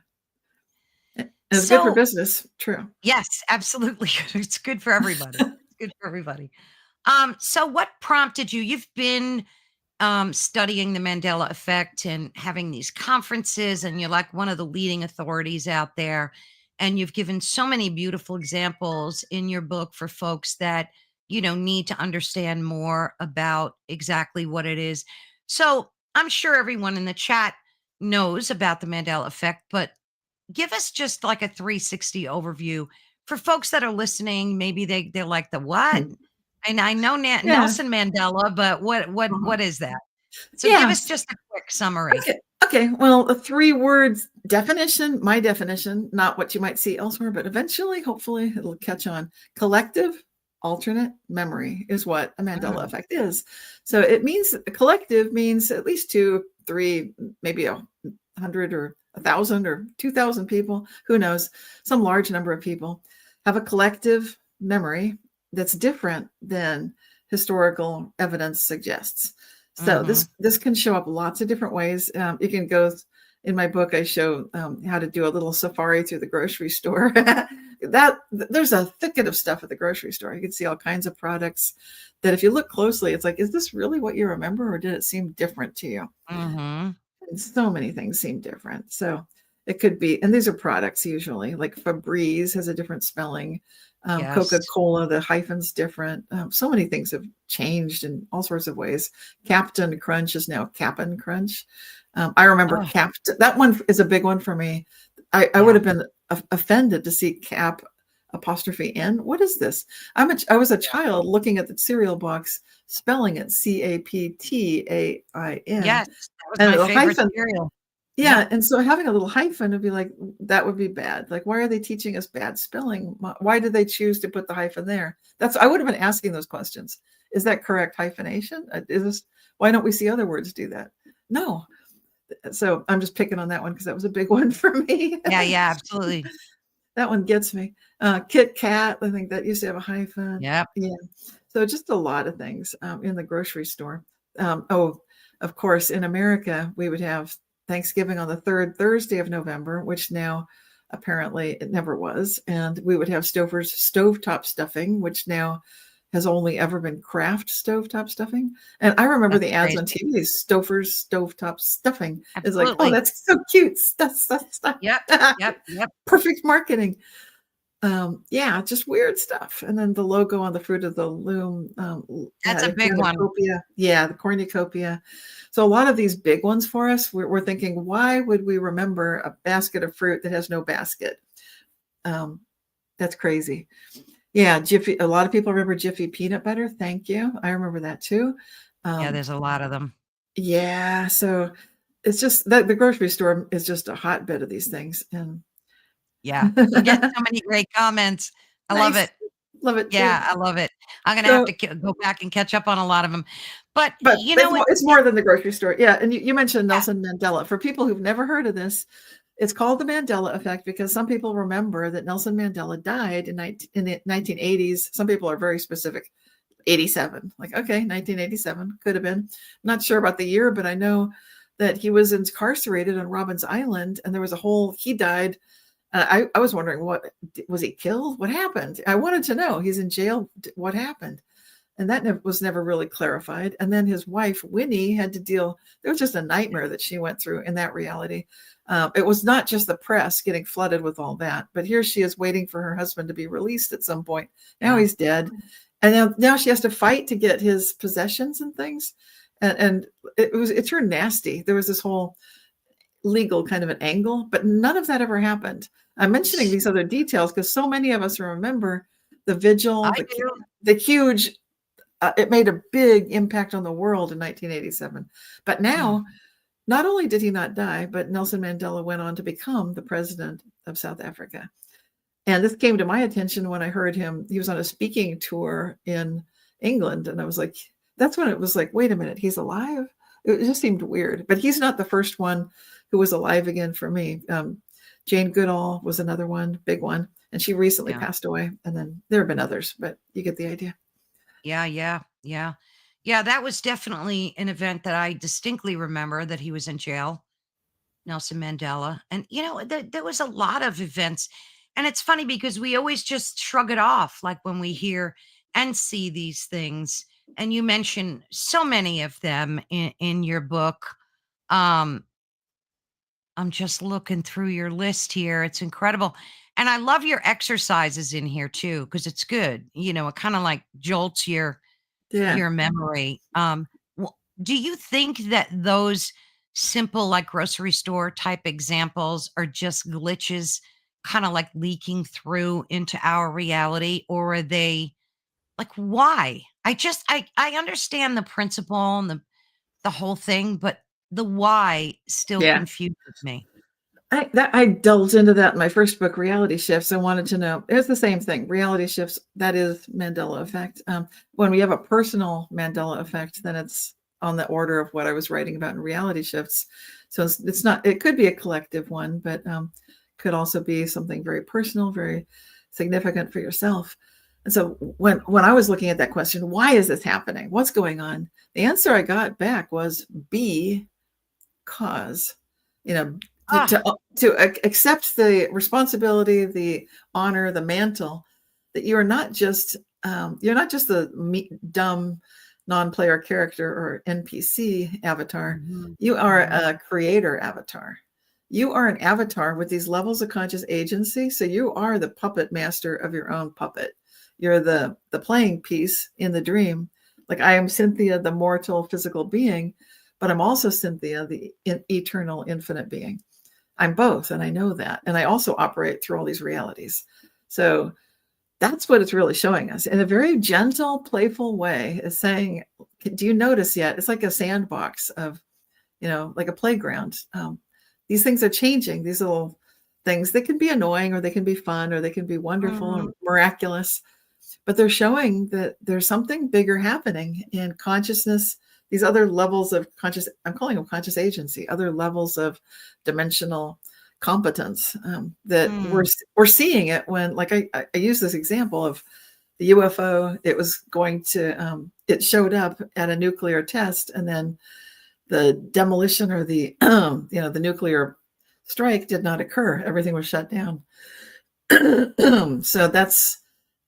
And it's good for business. True. Yes, absolutely. It's good for everybody. It's good for everybody. So what prompted you? You've been studying the Mandela effect and having these conferences, and you're like one of the leading authorities out there. And you've given so many beautiful examples in your book for folks that, need to understand more about exactly what it is. So I'm sure everyone in the chat knows about the Mandela effect, but give us just like a 360 overview for folks that are listening. Maybe they're like, the what? And I know Nelson Mandela, but what is that? So give us just a quick summary. Okay. Well, a 3 words definition, my definition, not what you might see elsewhere, but eventually, hopefully, it'll catch on. Collective alternate memory is what a Mandela effect is. So it means a collective means at least 2, 3, maybe 100 or 1,000 or 2,000 people, who knows, some large number of people have a collective memory that's different than historical evidence suggests. So this can show up lots of different ways. You can go, in my book, I show how to do a little safari through the grocery store. There's a thicket of stuff at the grocery store. You can see all kinds of products that if you look closely, it's like, is this really what you remember, or did it seem different to you? And so many things seem different. So it could be, and these are products usually, like Febreze has a different spelling. Coca-Cola, the hyphen's different. So many things have changed in all sorts of ways. Captain Crunch is now Cap'n Crunch. I remember Captain. That one is a big one for me. I would have been offended to see Cap apostrophe N. What is this? I was a child looking at the cereal box, spelling it CAPTAIN. Yes, that was my favorite cereal. Yep. Yeah, and so having a little hyphen would be like, that would be bad. Like, why are they teaching us bad spelling? Why did they choose to put the hyphen there? I would have been asking those questions. Is that correct hyphenation? Why don't we see other words do that? No. So I'm just picking on that one because that was a big one for me. Yeah, yeah, absolutely. That one gets me. Kit Kat, I think that used to have a hyphen. Yep. Yeah. So just a lot of things in the grocery store. Oh, of course, in America, we would have Thanksgiving on the third Thursday of November, which now apparently it never was. And we would have Stouffer's stovetop stuffing, which now has only ever been Kraft stovetop stuffing. And I remember That's the ads on crazy. TV, Stouffer's stovetop stuffing. It's like, oh, Absolutely. that's so cute. Stuff. Yep. Yep. Yep. Perfect marketing. Yeah, just weird stuff. And then the logo on the Fruit of the Loom That's had a a big one. cornucopia. Yeah, the cornucopia. So a lot of these big ones for us, we're thinking, why would we remember a basket of fruit that has no basket? That's crazy. Yeah, Jiffy. A lot of people remember Jiffy peanut butter. Thank you. I remember that too. Yeah, Um, there's a lot of them. yeah, so it's just that the grocery store is just a hotbed of these things. And Yeah. I'm getting so many great comments. I love nice. it. Love it too. Yeah, I love it. I'm gonna have So to go back and catch up on a lot of them. But but you know what? it's more than the grocery store. Yeah, and you mentioned Yeah. Nelson Mandela. For people who've never heard of this, it's called the Mandela effect because some people remember that Nelson Mandela died in the 1980s. Some people are very specific. 87. Like, okay, 1987 could have been. Not sure about the year, but I know that he was incarcerated on Robbins Island and there was he died. I was wondering, what was he killed? What happened? I wanted to know. He's in jail. What happened? And that was never really clarified. And then his wife, Winnie, had to deal. There was just a nightmare that she went through in that reality. It was not just the press getting flooded with all that, but here she is waiting for her husband to be released at some point. Now Yeah. he's dead. And now she has to fight to get his possessions and things. And it turned nasty. There was this whole legal kind of an angle, but none of that ever happened. I'm mentioning these other details because so many of us remember the vigil, I do. the huge it made a big impact on the world in 1987. But Mm. now, not only did he not die, but Nelson Mandela went on to become the president of South Africa. And this came to my attention when I heard he was on a speaking tour in England. And I was like, that's when it was like, wait a minute, he's alive? It just seemed weird. But he's not the first one who was alive again for me. Jane Goodall was another one, big one. And she recently Yeah. passed away. And then there have been others, but you get the idea. Yeah, yeah, yeah. Yeah, that was definitely an event that I distinctly remember that he was in jail, Nelson Mandela. And, there was a lot of events. And it's funny because we always just shrug it off, like when we hear and see these things. And you mention so many of them in your book. Um, I'm just looking through your list here. It's incredible. And I love your exercises in here too, because it's good. It kind of like jolts Yeah. your memory. Do you think that those simple, like grocery store type examples are just glitches, kind of like leaking through into our reality, or are they like why? I understand the principle and the whole thing, but the why still Yeah. confuses me. I delved into that in my first book, Reality Shifts. I wanted to know. It's the same thing. Reality shifts. That is Mandela effect. When we have a personal Mandela effect, then it's on the order of what I was writing about in Reality Shifts. So it's not. It could be a collective one, but could also be something very personal, very significant for yourself. And so when I was looking at that question, why is this happening? What's going on? The answer I got back was B cause. You know, Ah, to accept the responsibility, the honor, the mantle that you're not just the dumb non-player character or NPC avatar. mhm, You are mhm. a creator avatar. You are an avatar with these levels of conscious agency. So you are the puppet master of your own puppet. You're the playing piece in the dream. Like I am Cynthia, the mortal physical being, but I'm also Cynthia, the eternal infinite being. I'm both, and I know that. And I also operate through all these realities. So that's what it's really showing us in a very gentle, playful way, is saying, do you notice yet? It's like a sandbox of, like a playground. these things are changing, these little things that can be annoying or they can be fun or they can be wonderful or Mhm. miraculous, but they're showing that there's something bigger happening in consciousness, these other levels of conscious, I'm calling them conscious agency, other levels of dimensional competence, that Mm. we're seeing it when, like I use this example of the UFO. It was going to, it showed up at a nuclear test, and then the demolition or the the nuclear strike did not occur. Everything was shut down. So that's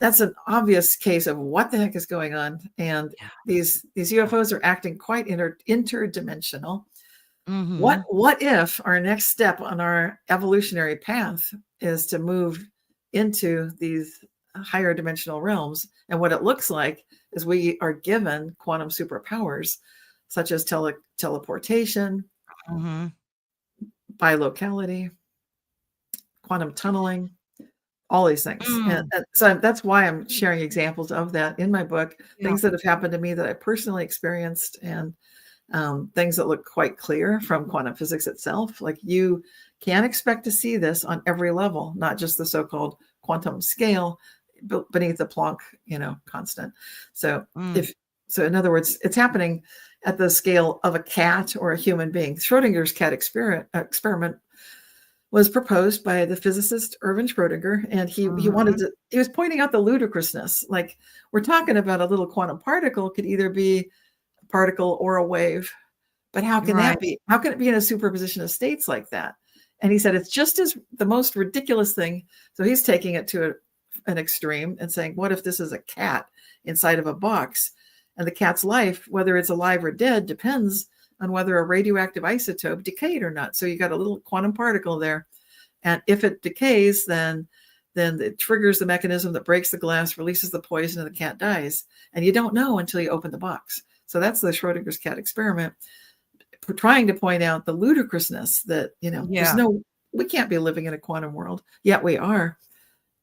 an obvious case of what the heck is going on. And Yeah. these UFOs are acting quite interdimensional. What Mhm. what if our next step on our evolutionary path is to move into these higher dimensional realms? And what it looks like is we are given quantum superpowers, such as teleportation, Mhm. bilocality, quantum tunneling, all these things. And, Mm. and so that's why I'm sharing examples of that in my book, Yeah. things that have happened to me that I personally experienced, and things that look quite clear from quantum physics itself. Like, you can expect to see this on every level, not just the so-called quantum scale, but beneath the Planck, constant. So Mm. if so, in other words, it's happening at the scale of a cat or a human being. Schrodinger's cat experiment was proposed by the physicist Erwin Schrödinger, and Mhm. he was pointing out the ludicrousness. Like, we're talking about a little quantum particle, could either be a particle or a wave, but how can Right. that be? How can it be in a superposition of states like that? And he said it's just as the most ridiculous thing. So he's taking it to an extreme and saying, what if this is a cat inside of a box? And the cat's life, whether it's alive or dead, depends on whether a radioactive isotope decayed or not. So you got a little quantum particle there. And if it decays, then it triggers the mechanism that breaks the glass, releases the poison, and the cat dies. And you don't know until you open the box. So that's the Schrodinger's cat experiment, trying to point out the ludicrousness that, Yeah. we can't be living in a quantum world, yet we are.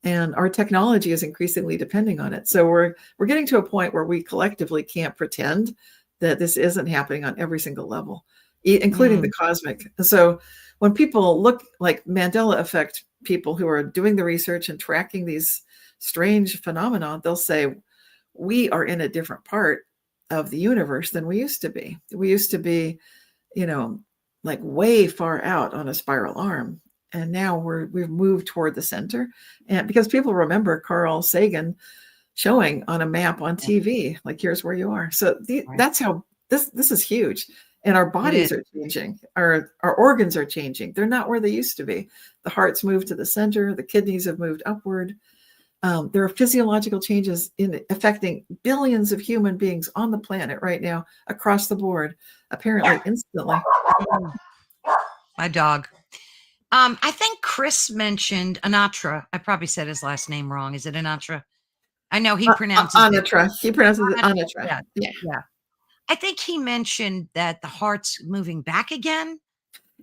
And our technology is increasingly depending on it. So we're getting to a point where we collectively can't pretend that this isn't happening on every single level, including the Mm. cosmic. And so when people look like Mandela effect people who are doing the research and tracking these strange phenomena, they'll say, we are in a different part of the universe than we used to be. We used to be, you know, like way far out on a spiral arm. And now we've moved toward the center. And because people remember Carl Sagan showing on a map on Yeah. TV, like, here's where you are. So Right. that's how this is huge. And our It is. bodies are changing. Our organs are changing. They're not where they used to be. The heart's moved to the center, the kidneys have moved upward. There are physiological changes in affecting billions of human beings on the planet right now, across the board, apparently instantly. Mm. My dog. I think Chris mentioned Anatra. I probably said his last name wrong. Is it Anatra? I know he pronounces it Anatra. He pronounces it Anatra. Anatra. Yeah. Yeah. Yeah. I think he mentioned that the heart's moving back again,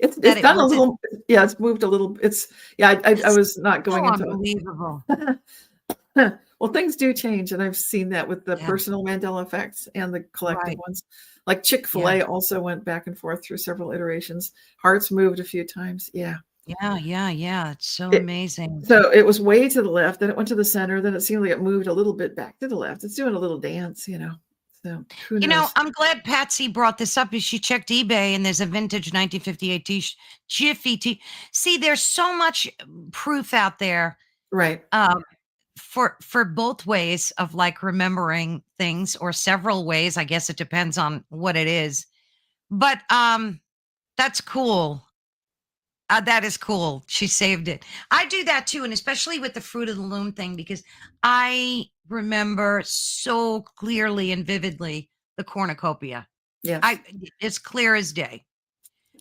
that It's it done a wasn't. little, yeah, it's moved a little. It's, yeah, I That's was not so going into unbelievable. it. Well, things do change, and I've seen that with the Yeah. personal Mandela effects and the collective Right. ones. Like Yeah. Chick-fil-A also went back and forth through several iterations. Hearts moved a few times. Yeah. Yeah. Yeah. Yeah. It's so It, amazing. so it was way to the left, then it went to the center, then it seemed like it moved a little bit back to the left. It's doing a little dance. So who knows? I'm glad Patsy brought this up because she checked eBay and there's a vintage 1958 Jiffy T. See, there's so much proof out there Right. um, for both ways of like remembering things or several ways. I guess it depends on what it is. But that's cool. That is cool. She saved it. I do that too, and especially with the Fruit of the Loom thing because I remember so clearly and vividly the cornucopia. Yes. I It's clear as day.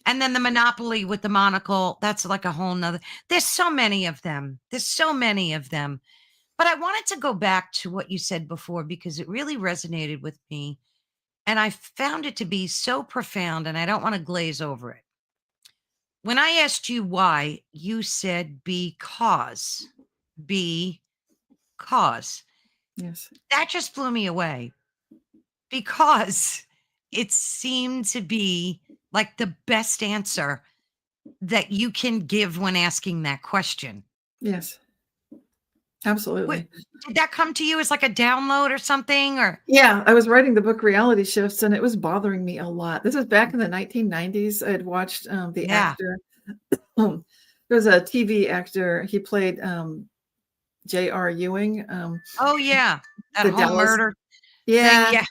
And then the Monopoly with the monocle, that's like a whole nother. There's so many of them. There's so many of them. But I wanted to go back to what you said before because it really resonated with me. And I found it to be so profound, and I don't want to glaze over it. When I asked you why, you said because. Yes. That just blew me away because it seemed to be like the best answer that you can give when asking that question. Yes, Wh- absolutely. Did that come to you as like a download or something? Or Yeah, I was writing the book Reality Shifts, and it was bothering me a lot. This was back in the 1990s. I had watched the yeah. actor. There was a TV actor. He played J.R. Ewing, Oh yeah, that the whole Dallas. murder thing. Yeah, Yeah.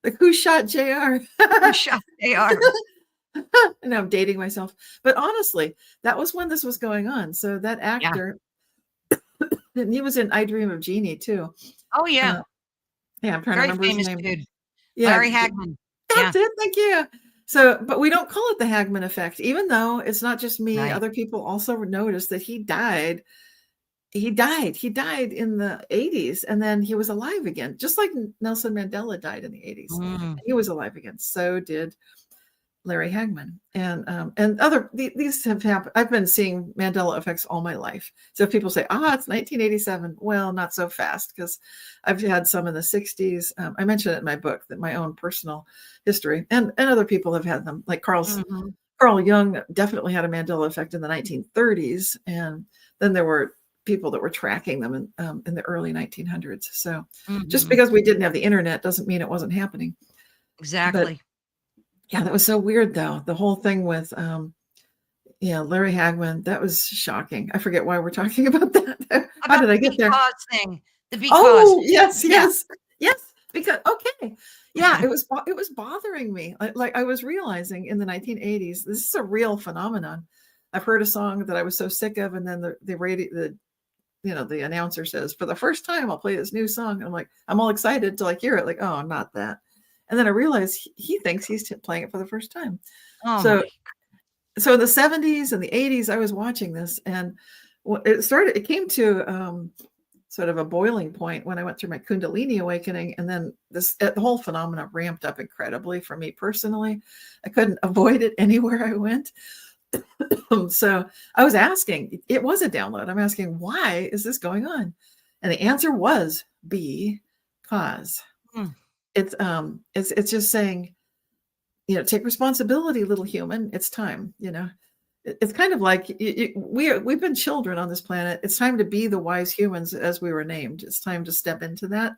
like who shot J.R.? Who shot AR? And I'm dating myself. But honestly, that was when this was going on. So that Yeah. actor, and he was in I Dream of Jeannie too. Oh yeah. Uh, yeah, I'm trying to Very remember his famous name. dude. Yeah, Larry Hagman. Yeah. that's it. Thank you. So, but we don't call it the Hagman effect, even though it's not just me. Right. Other people also noticed that he died. He died. He died in the 80s, and then he was alive again, just like Nelson Mandela died in the 80s. Mm. He was alive again. So did Larry Hagman, and other these have happened. I've been seeing Mandela effects all my life. So if people say, "Ah, it's 1987," well, not so fast because I've had some in the 60s. I mentioned it in my book that my own personal history, and other people have had them. Like Mhm. Carl Jung definitely had a Mandela effect in the 1930s, and then there were people that were tracking them in the early 1900s. So just Mhm. because we didn't have the internet doesn't mean it wasn't happening. But Exactly. yeah, that was so weird though. The whole thing with yeah, Larry Hagman, that was shocking. I forget why we're talking about that. How About did I the get there? because thing. The because. Oh, yes, Yeah. yes. Yes, because okay. Yeah, it was bothering me. Like I was realizing in the 1980s, this is a real phenomenon. I've heard a song that I was so sick of, and then the radio, the announcer says, "For the first time, I'll play this new song." I'm like, I'm all excited to like hear it. Like, oh, not that. And then I realize he thinks he's playing it for the first time. Oh So my. so in the 70s and the 80s, I was watching this, and it came to sort of a boiling point when I went through my Kundalini awakening, and then the whole phenomena ramped up incredibly for me personally. I couldn't avoid it anywhere I went. So I was asking, it was a download. I'm asking, why is this going on? And the answer was because Mm. it's just saying, take responsibility, little human. It's time. It's kind of like we've been children on this planet. It's time to be the wise humans as we were named. It's time to step into that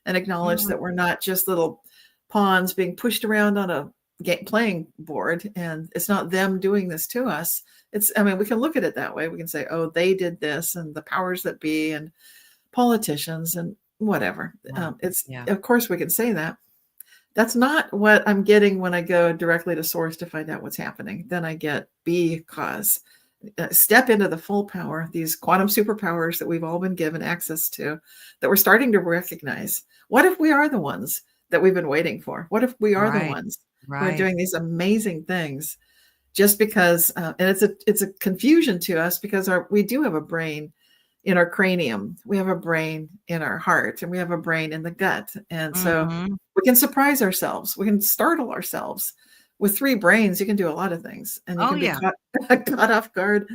and acknowledge Mm. that we're not just little pawns being pushed around on a playing board, and it's not them doing this to us. I mean, we can look at it that way. We can say, oh, they did this, and the powers that be, and politicians, and whatever. Yeah. It's Yeah. Of course we can say that. That's not what I'm getting when I go directly to source to find out what's happening. Then I get because step into the full power, these quantum superpowers that we've all been given access to, that we're starting to recognize. What if we are the ones that we've been waiting for? What if we are the Right. ones who are Right. doing these amazing things just because? And it's a confusion to us because we do have a brain in our cranium, we have a brain in our heart, and we have a brain in the gut, and so Mhm. we can surprise ourselves. We can startle ourselves. With three brains, you can do a lot of things, and you Oh can be yeah. caught off guard,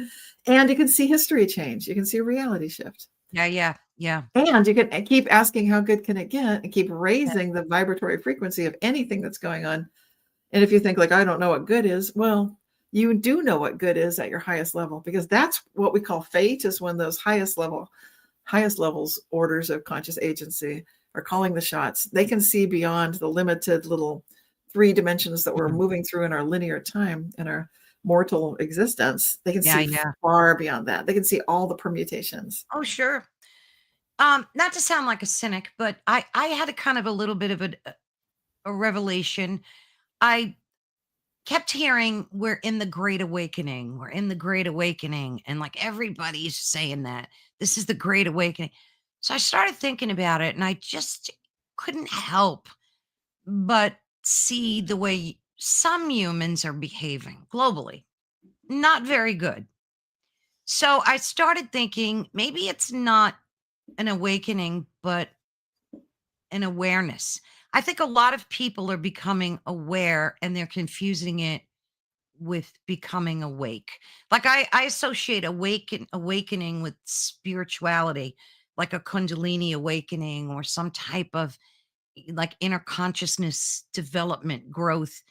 and you can see history change. You can see a reality shift, Yeah. Yeah. Yeah. and you can keep asking, how good can it get, and keep raising the vibratory frequency of anything that's going on. And if you think like, I don't know what good is, well, you do know what good is at your highest level, because that's what we call fate, is when those highest levels orders of conscious agency are calling the shots. They can see beyond the limited little three dimensions that we're Mhm. moving through in our linear time, in our mortal existence. They can Yeah. see Yeah. far beyond that. They can see all the permutations. Oh sure. Not to sound like a cynic, but I had a kind of a little bit of a revelation. I kept hearing we're in the great awakening. We're in the great awakening, and like everybody's saying that. This is the great awakening. So I started thinking about it, and I just couldn't help but see the way some humans are behaving globally. Not very good. So I started thinking maybe it's not an awakening, but an awareness. I think a lot of people are becoming aware and they're confusing it with becoming awake. Like I associate awakening with spirituality, like a Kundalini awakening or some type of like inner consciousness development growth.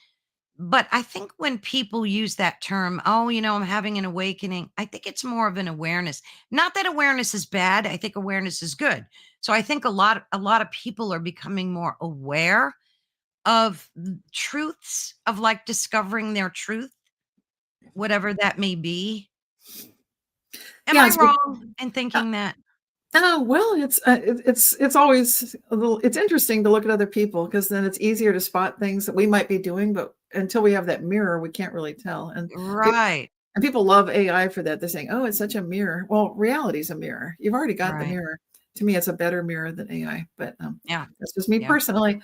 But I think when people use that term, oh, I'm having an awakening, I think it's more of an awareness. Not that awareness is bad. I think awareness is good. So I think a lot of people are becoming more aware of truths, of like discovering their truth, whatever that may be. Am Yeah. I wrong in thinking that? Oh, well, it's always a little it's interesting to look at other people because then it's easier to spot things that we might be doing, but until we have that mirror, we can't really tell. Right. And people love AI for that. They're saying, "Oh, it's such a mirror." Well, reality's a mirror. You've already got the Right. mirror. To me, it's a better mirror than AI, but Yeah. that's just me Yeah. personally.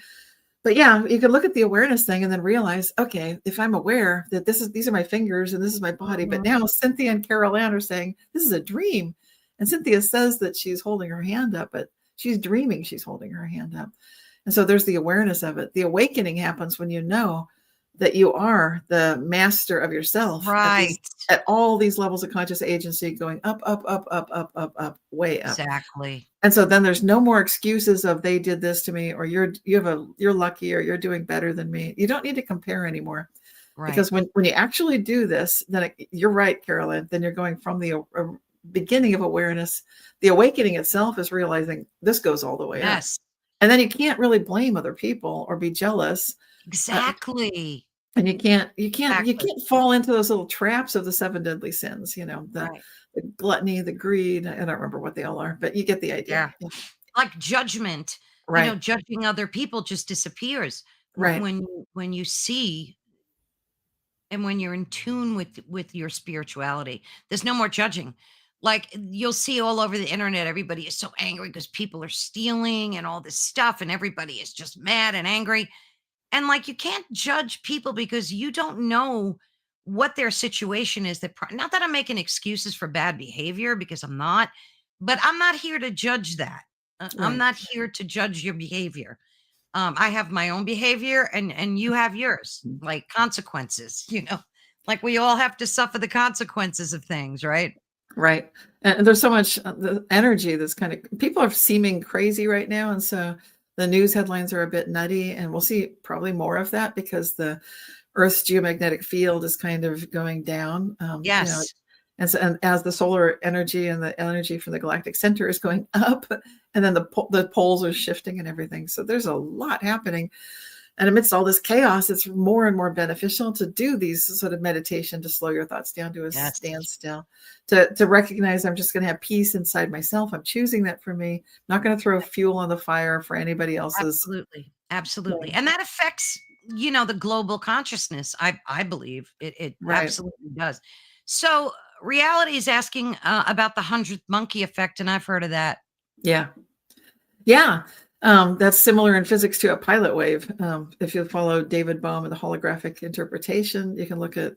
But yeah, you can look at the awareness thing and then realize, okay, if I'm aware that these are my fingers and this is my body, but Mhm. now Cynthia and Carol Ann are saying this is a dream. And Cynthia says that she's holding her hand up, but she's dreaming she's holding her hand up. And so there's the awareness of it. The awakening happens when you know that you are the master of yourself Right. at all these levels of conscious agency going up, up, up, up, up, up, up, way up. Exactly. And so then there's no more excuses of they did this to me or you're lucky or you're doing better than me. You don't need to compare anymore Right. because when you actually do this, then you're right, Carolyn. Then you're going from the beginning of awareness. The awakening itself is realizing this goes all the way up, Yes. and then you can't really blame other people or be jealous, uh, Exactly. and you can't Exactly. fall into those little traps of the seven deadly sins. Right. The gluttony, the greed. I don't remember what they all are, but you get the idea. Yeah. Like judgment, Right, judging other people just disappears right, when you see and when you're in tune with your spirituality. There's no more judging. Like you'll see all over the internet, everybody is so angry because people are stealing and all this stuff, and everybody is just mad and angry. And like you can't judge people because you don't know what their situation is. Not that I'm making excuses for bad behavior because I'm not, but I'm not here to judge that. I'm right. not here to judge your behavior. I have my own behavior and you have yours, like consequences, like we all have to suffer the consequences of things, right? Right. And there's so much the energy that's kind of people are seeming crazy right now. And so the news headlines are a bit nutty. And we'll see probably more of that because the Earth's geomagnetic field is kind of going down. Yes. And as the solar energy and the energy from the galactic center is going up, and then the poles are shifting and everything. So there's a lot happening. And amidst all this chaos, it's more and more beneficial to do these sort of meditation to slow your thoughts down to a Yes. standstill, to recognize I'm just going to have peace inside myself. I'm choosing that for me. I'm not going to throw fuel on the fire for anybody else's. Absolutely. Absolutely. Right. And that affects, the global consciousness. I believe it Right. absolutely does. So reality is asking about the 100th monkey effect, and I've heard of that. Yeah. Yeah. That's similar in physics to a pilot wave. If you follow David Bohm and the holographic interpretation, you can look at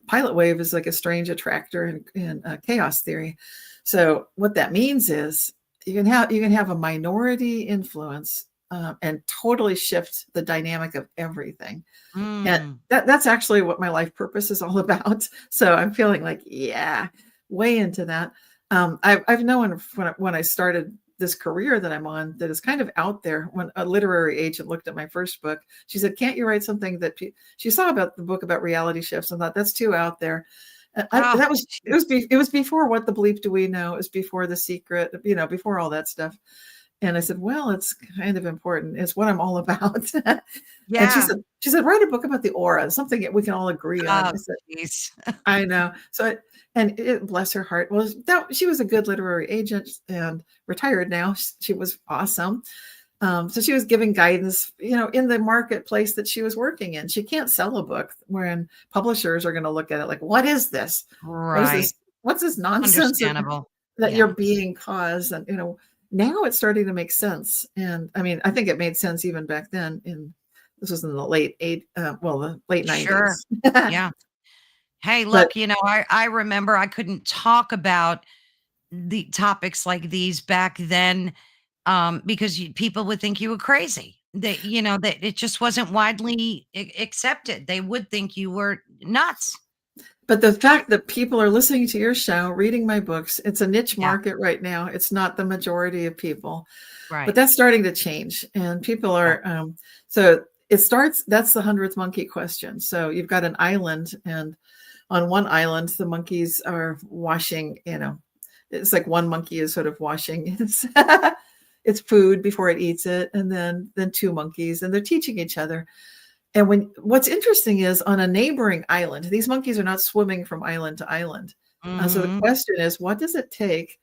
pilot wave is like a strange attractor in chaos theory. So what that means is you can have a minority influence and totally shift the dynamic of everything. And Mm, that's actually what my life purpose is all about. So I'm feeling like, yeah, way into that. I've known when I started this career that I'm on that is kind of out there. When a literary agent looked at my first book, she said, "Can't you write something that she saw about the book about reality shifts?" And thought that's too out there. oh, That was it was before What the Bleep Do We Know? It was before The Secret, before all that stuff. And I said, well, it's kind of important. It's what I'm all about. And she yeah. said, write a book about the aura, something that we can all agree on. Oh, I said, jeez. I know. And bless her heart, she was a good literary agent and retired now. She was awesome. So she was giving guidance, in the marketplace that she was working in. She can't sell a book wherein publishers are going to look at it like, what is this? What is this? Right. What's this nonsense Understandable. that Yeah. you're being caused? And, now it's starting to make sense. And I mean, I think it made sense even back then this was in the the late Sure. 90s. Yeah. Hey, But look, I remember I couldn't talk about the topics like these back then because people would think you were crazy. That it just wasn't widely accepted. They would think you were nuts. But the fact that people are listening to your show, reading my books, it's a niche Yeah. market right now. It's not the majority of people, but Right. that's starting to change. And people Yeah. are, so it starts, that's the 100th monkey question. So you've got an island, and on one island, the monkeys are washing, it's like one monkey is sort of washing its food before it eats it, and then two monkeys, and they're teaching each other. And what's interesting is on a neighboring island, these monkeys are not swimming from island to island. So the Mhm. question is, what does it take?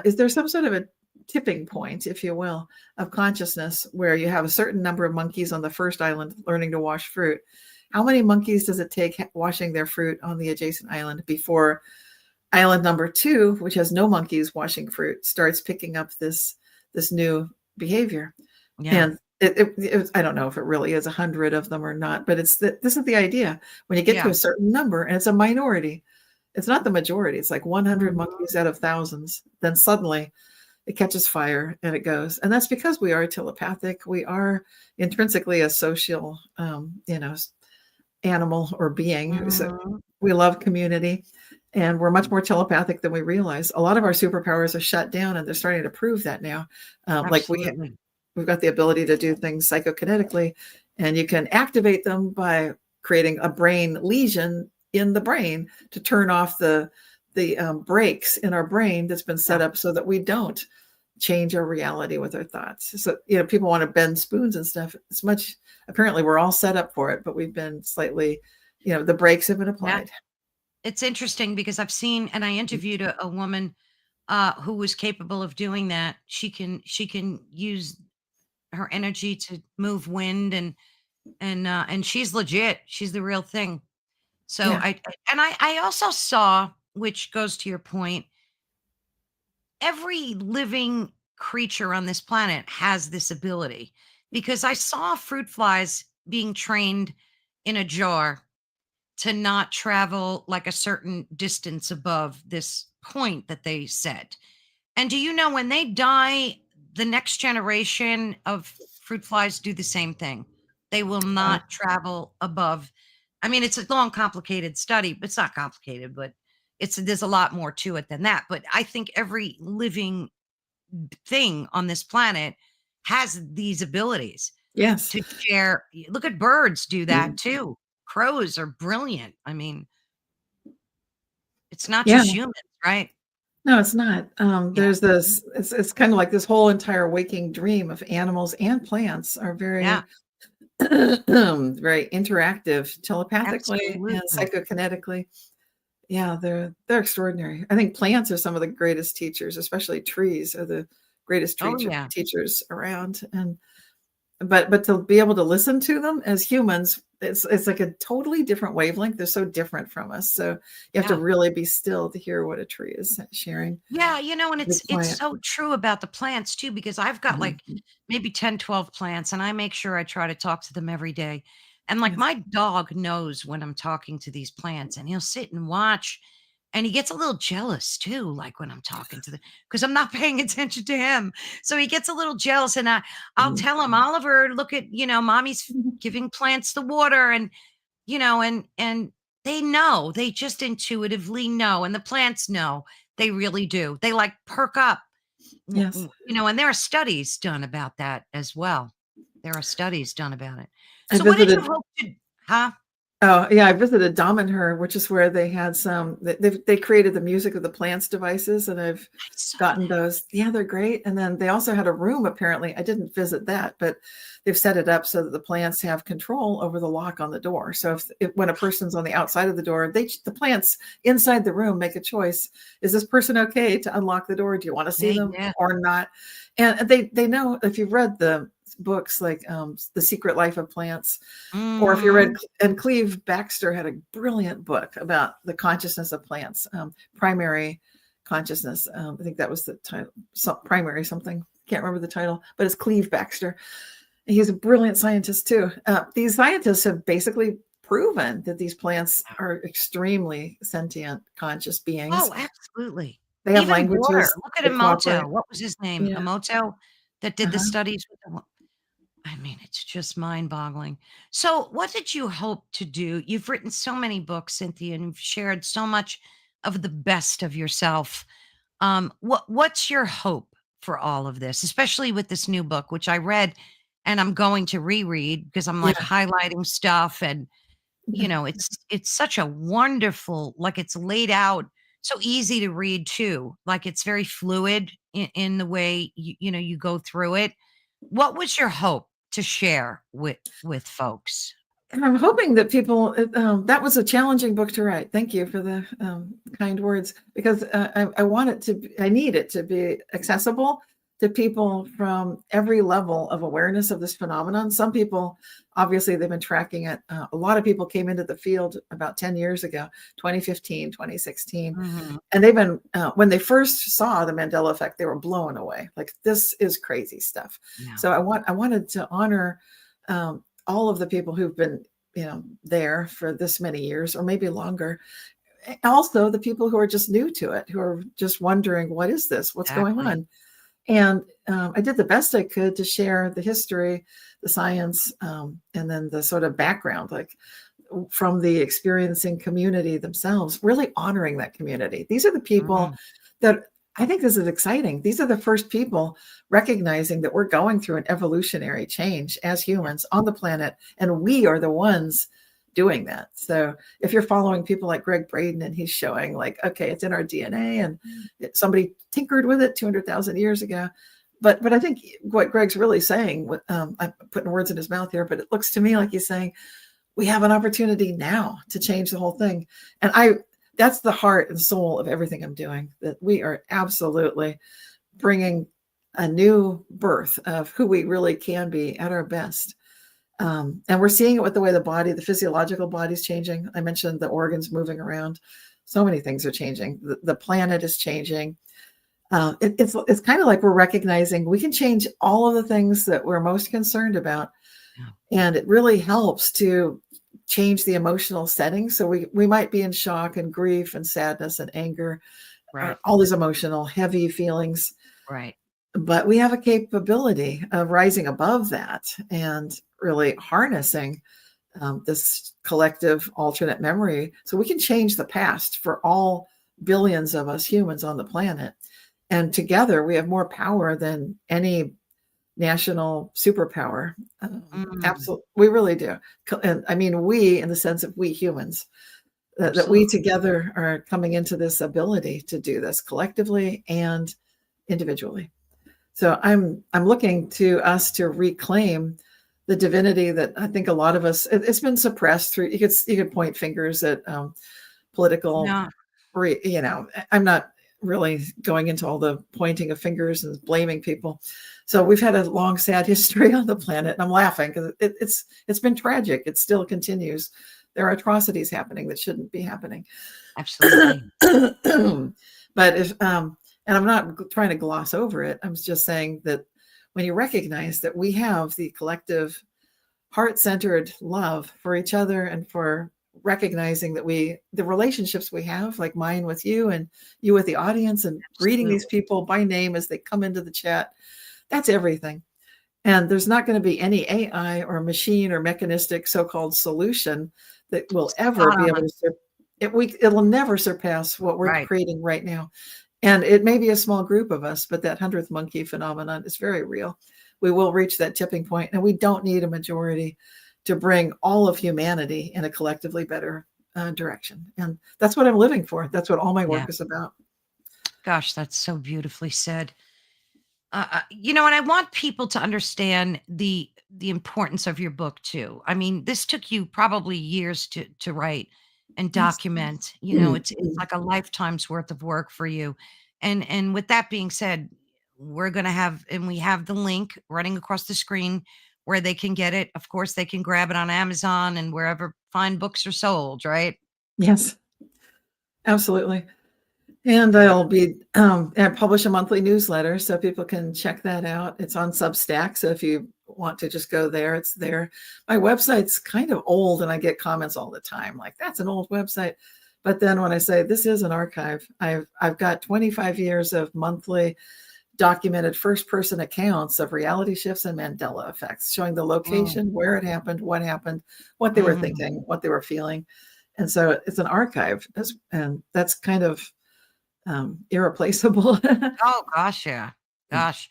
Is there some sort of a tipping point, if you will, of consciousness where you have a certain number of monkeys on the first island learning to wash fruit? How many monkeys does it take washing their fruit on the adjacent island before island number 2, which has no monkeys washing fruit, starts picking up this new behavior? Yeah. And I don't know if it really is 100 of them or not, but this is the idea. When you get to Yeah. a certain number, and it's a minority, it's not the majority, it's like 100 Mhm. monkeys out of thousands, then suddenly it catches fire and it goes. And that's because we are telepathic. We are intrinsically a social, animal or being. So Mhm. we love community, and we're much more telepathic than we realize. A lot of our superpowers are shut down, and they're starting to prove that now. Like Absolutely. we've got the ability to do things psychokinetically, and you can activate them by creating a brain lesion in the brain to turn off the brakes in our brain that's been set Yeah. up so that we don't change our reality with our thoughts. So, people want to bend spoons and stuff. It's much, apparently we're all set up for it, but we've been slightly, the brakes have been Yeah. applied. It's interesting because I've seen and I interviewed a woman, who was capable of doing that. She can use her energy to move wind and she's legit. She's the real thing. So Yeah. I also saw, which goes to your point, every living creature on this planet has this ability because I saw fruit flies being trained in a jar to not travel like a certain distance above this point that they set. And do you know when they die, the next generation of fruit flies do the same thing? They will Wow. not travel above. I mean, it's a long, complicated study, but it's not complicated, but there's a lot more to it than that. But I think every living thing on this planet has these abilities Yes. to share. Look at birds do that too. Crows are brilliant. I mean, it's not Yeah. just humans, right? No, it's not. Yeah. There's this, it's kind of like this whole entire waking dream of animals and plants are Yeah. very, very interactive telepathically and Absolutely. psychokinetically. Yeah, they're extraordinary. I think plants are some of the greatest teachers, especially trees are the greatest Oh, yeah. teachers around. And but to be able to listen to them as humans, it's like a totally different wavelength. They're so different from us. So you have to Yeah. really be still to hear what a tree is sharing. Yeah, and The it's plant. so true about the plants too, because I've got like Mhm. maybe 10, 12 plants, and I make sure I try to talk to them every day. And like Yes. my dog knows when I'm talking to these plants, and he'll sit and watch, and he gets a little jealous too, like when I'm talking to them, because I'm not paying attention to him. So he gets a little jealous, and I'll Mhm. tell him, Oliver, look at, mommy's giving plants the water, and and they know, they just intuitively know, and the plants know, they really do. They like perk up, Yes. and there are studies done about that as well. There are studies done about it. I So what did you visited. hope to huh? Oh, yeah, I visited Damenher, which is where they had they created the music of the plants devices, and I've I saw gotten that. those. Yeah, they're great. And then they also had a room, apparently. I didn't visit that, but they've set it up so that the plants have control over the lock on the door. So if when a person's on the outside of the door, the plants inside the room make a choice. Is this person okay to unlock the door? Do you want to see Hey, them yeah. or not? And they know, if you've read the books like The Secret Life of Plants, or if you read, Mhm. and Cleve Baxter had a brilliant book about the consciousness of plants, primary consciousness. I think that was the title, primary something. Can't remember the title, but it's Cleve Baxter. He's a brilliant scientist too. These scientists have basically proven that these plants are extremely sentient, conscious beings. Oh, absolutely. They have Even water. languages. Look at They cooperate. Emoto. What was his name? Yeah. Emoto that did the Uh-huh. studies with the I mean, it's just mind-boggling. So, what did you hope to do? You've written so many books, Cynthia, and you've shared so much of the best of yourself. What's your hope for all of this, especially with this new book, which I read, and I'm going to reread because I'm like Yeah. highlighting stuff, and it's such a wonderful, like, it's laid out so easy to read too. Like, it's very fluid in the way you go through it. What was your hope to share with folks? And I'm hoping that people, that was a challenging book to write. Thank you for the kind words, because I want it to, I need it to be accessible to people from every level of awareness of this phenomenon. Some people, obviously, they've been tracking it. A lot of people came into the field about 10 years ago, 2015, 2016. Mhm. And they've been, when they first saw the Mandela effect, they were blown away. Like, this is crazy stuff. Yeah. So I wanted to honor all of the people who've been, there for this many years or maybe longer. Also, the people who are just new to it, who are just wondering, what is this? What's going Exactly. on? And I did the best I could to share the history, the science, and then the sort of background, like from the experiencing community themselves, really honoring that community. These are the people Mhm. that I think this is exciting. These are the first people recognizing that we're going through an evolutionary change as humans on the planet, and we are the ones doing that. So if you're following people like Greg Braden, and he's showing like, okay, it's in our DNA, and somebody tinkered with it 200,000 years ago. But I think what Greg's really saying, I'm putting words in his mouth here, but it looks to me like he's saying, we have an opportunity now to change the whole thing. And that's the heart and soul of everything I'm doing, that we are absolutely bringing a new birth of who we really can be at our best. And we're seeing it with the way the physiological body is changing. I mentioned the organs moving around. So many things are changing. The planet is changing. It's kind of like we're recognizing we can change all of the things that we're most concerned about. Yeah. And it really helps to change the emotional setting. So we might be in shock and grief and sadness and anger, Right. or all these emotional heavy feelings, Right. but we have a capability of rising above that and really harnessing this collective alternate memory, so we can change the past for all billions of us humans on the planet. And together we have more power than any national superpower. Mm. Absolutely, we really do. And I mean, we, in the sense of we humans, that we Absolutely. together are coming into this ability to do this collectively and individually. So I'm looking to us to reclaim the divinity that I think a lot of us, it's been suppressed through, you could point fingers at political, No. I'm not really going into all the pointing of fingers and blaming people. So we've had a long, sad history on the planet, and I'm laughing because it's been tragic. It still continues. There are atrocities happening that shouldn't be happening. Absolutely. But and I'm not trying to gloss over it. I'm just saying that when you recognize that we have the collective heart-centered love for each other, and for recognizing that the relationships we have, like mine with you and you with the audience, and greeting these Absolutely. people by name as they come into the chat, that's everything. And there's not going to be any AI or machine or mechanistic so-called solution that will ever Spot be able on. to it'll never surpass what we're Right. creating right now. And it may be a small group of us, but that 100th monkey phenomenon is very real. We will reach that tipping point, and we don't need a majority to bring all of humanity in a collectively better direction. And that's what I'm living for. That's what all my Yeah. work is about. Gosh, that's so beautifully said. And I want people to understand the importance of your book too. I mean, this took you probably years to write and Yes. document. Mm, It's mm. like a lifetime's worth of work for you. And with that being said, we have the link running across the screen where they can get it. Of course, they can grab it on Amazon and wherever fine books are sold, right? Yes, absolutely. And Good. I publish a monthly newsletter, so people can check that out. It's on Substack. So if you want to just go there, it's there. My website's kind of old, and I get comments all the time like, that's an old website. But then when I say this is an archive, I've got 25 years of monthly documented first person accounts of reality shifts and Mandela effects, showing the Mm. location, where it happened, what they were Mhm. thinking, what they were feeling. And so it's an archive, and that's kind of irreplaceable. Oh gosh, yeah. Gosh.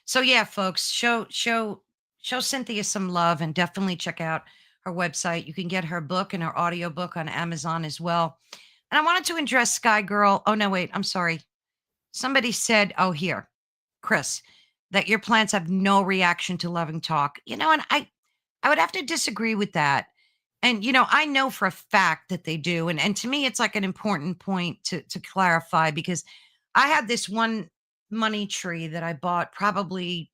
So yeah, folks, show show Cynthia some love and definitely check out her website. You can get her book and her audiobook on Amazon as well. And I wanted to address Sky Girl. Oh, no, wait, I'm sorry. Somebody said, oh, here, Chris, that your plants have no reaction to loving talk. And I would have to disagree with that. And I know for a fact that they do. And to me, it's like an important point to clarify, because I had this one money tree that I bought probably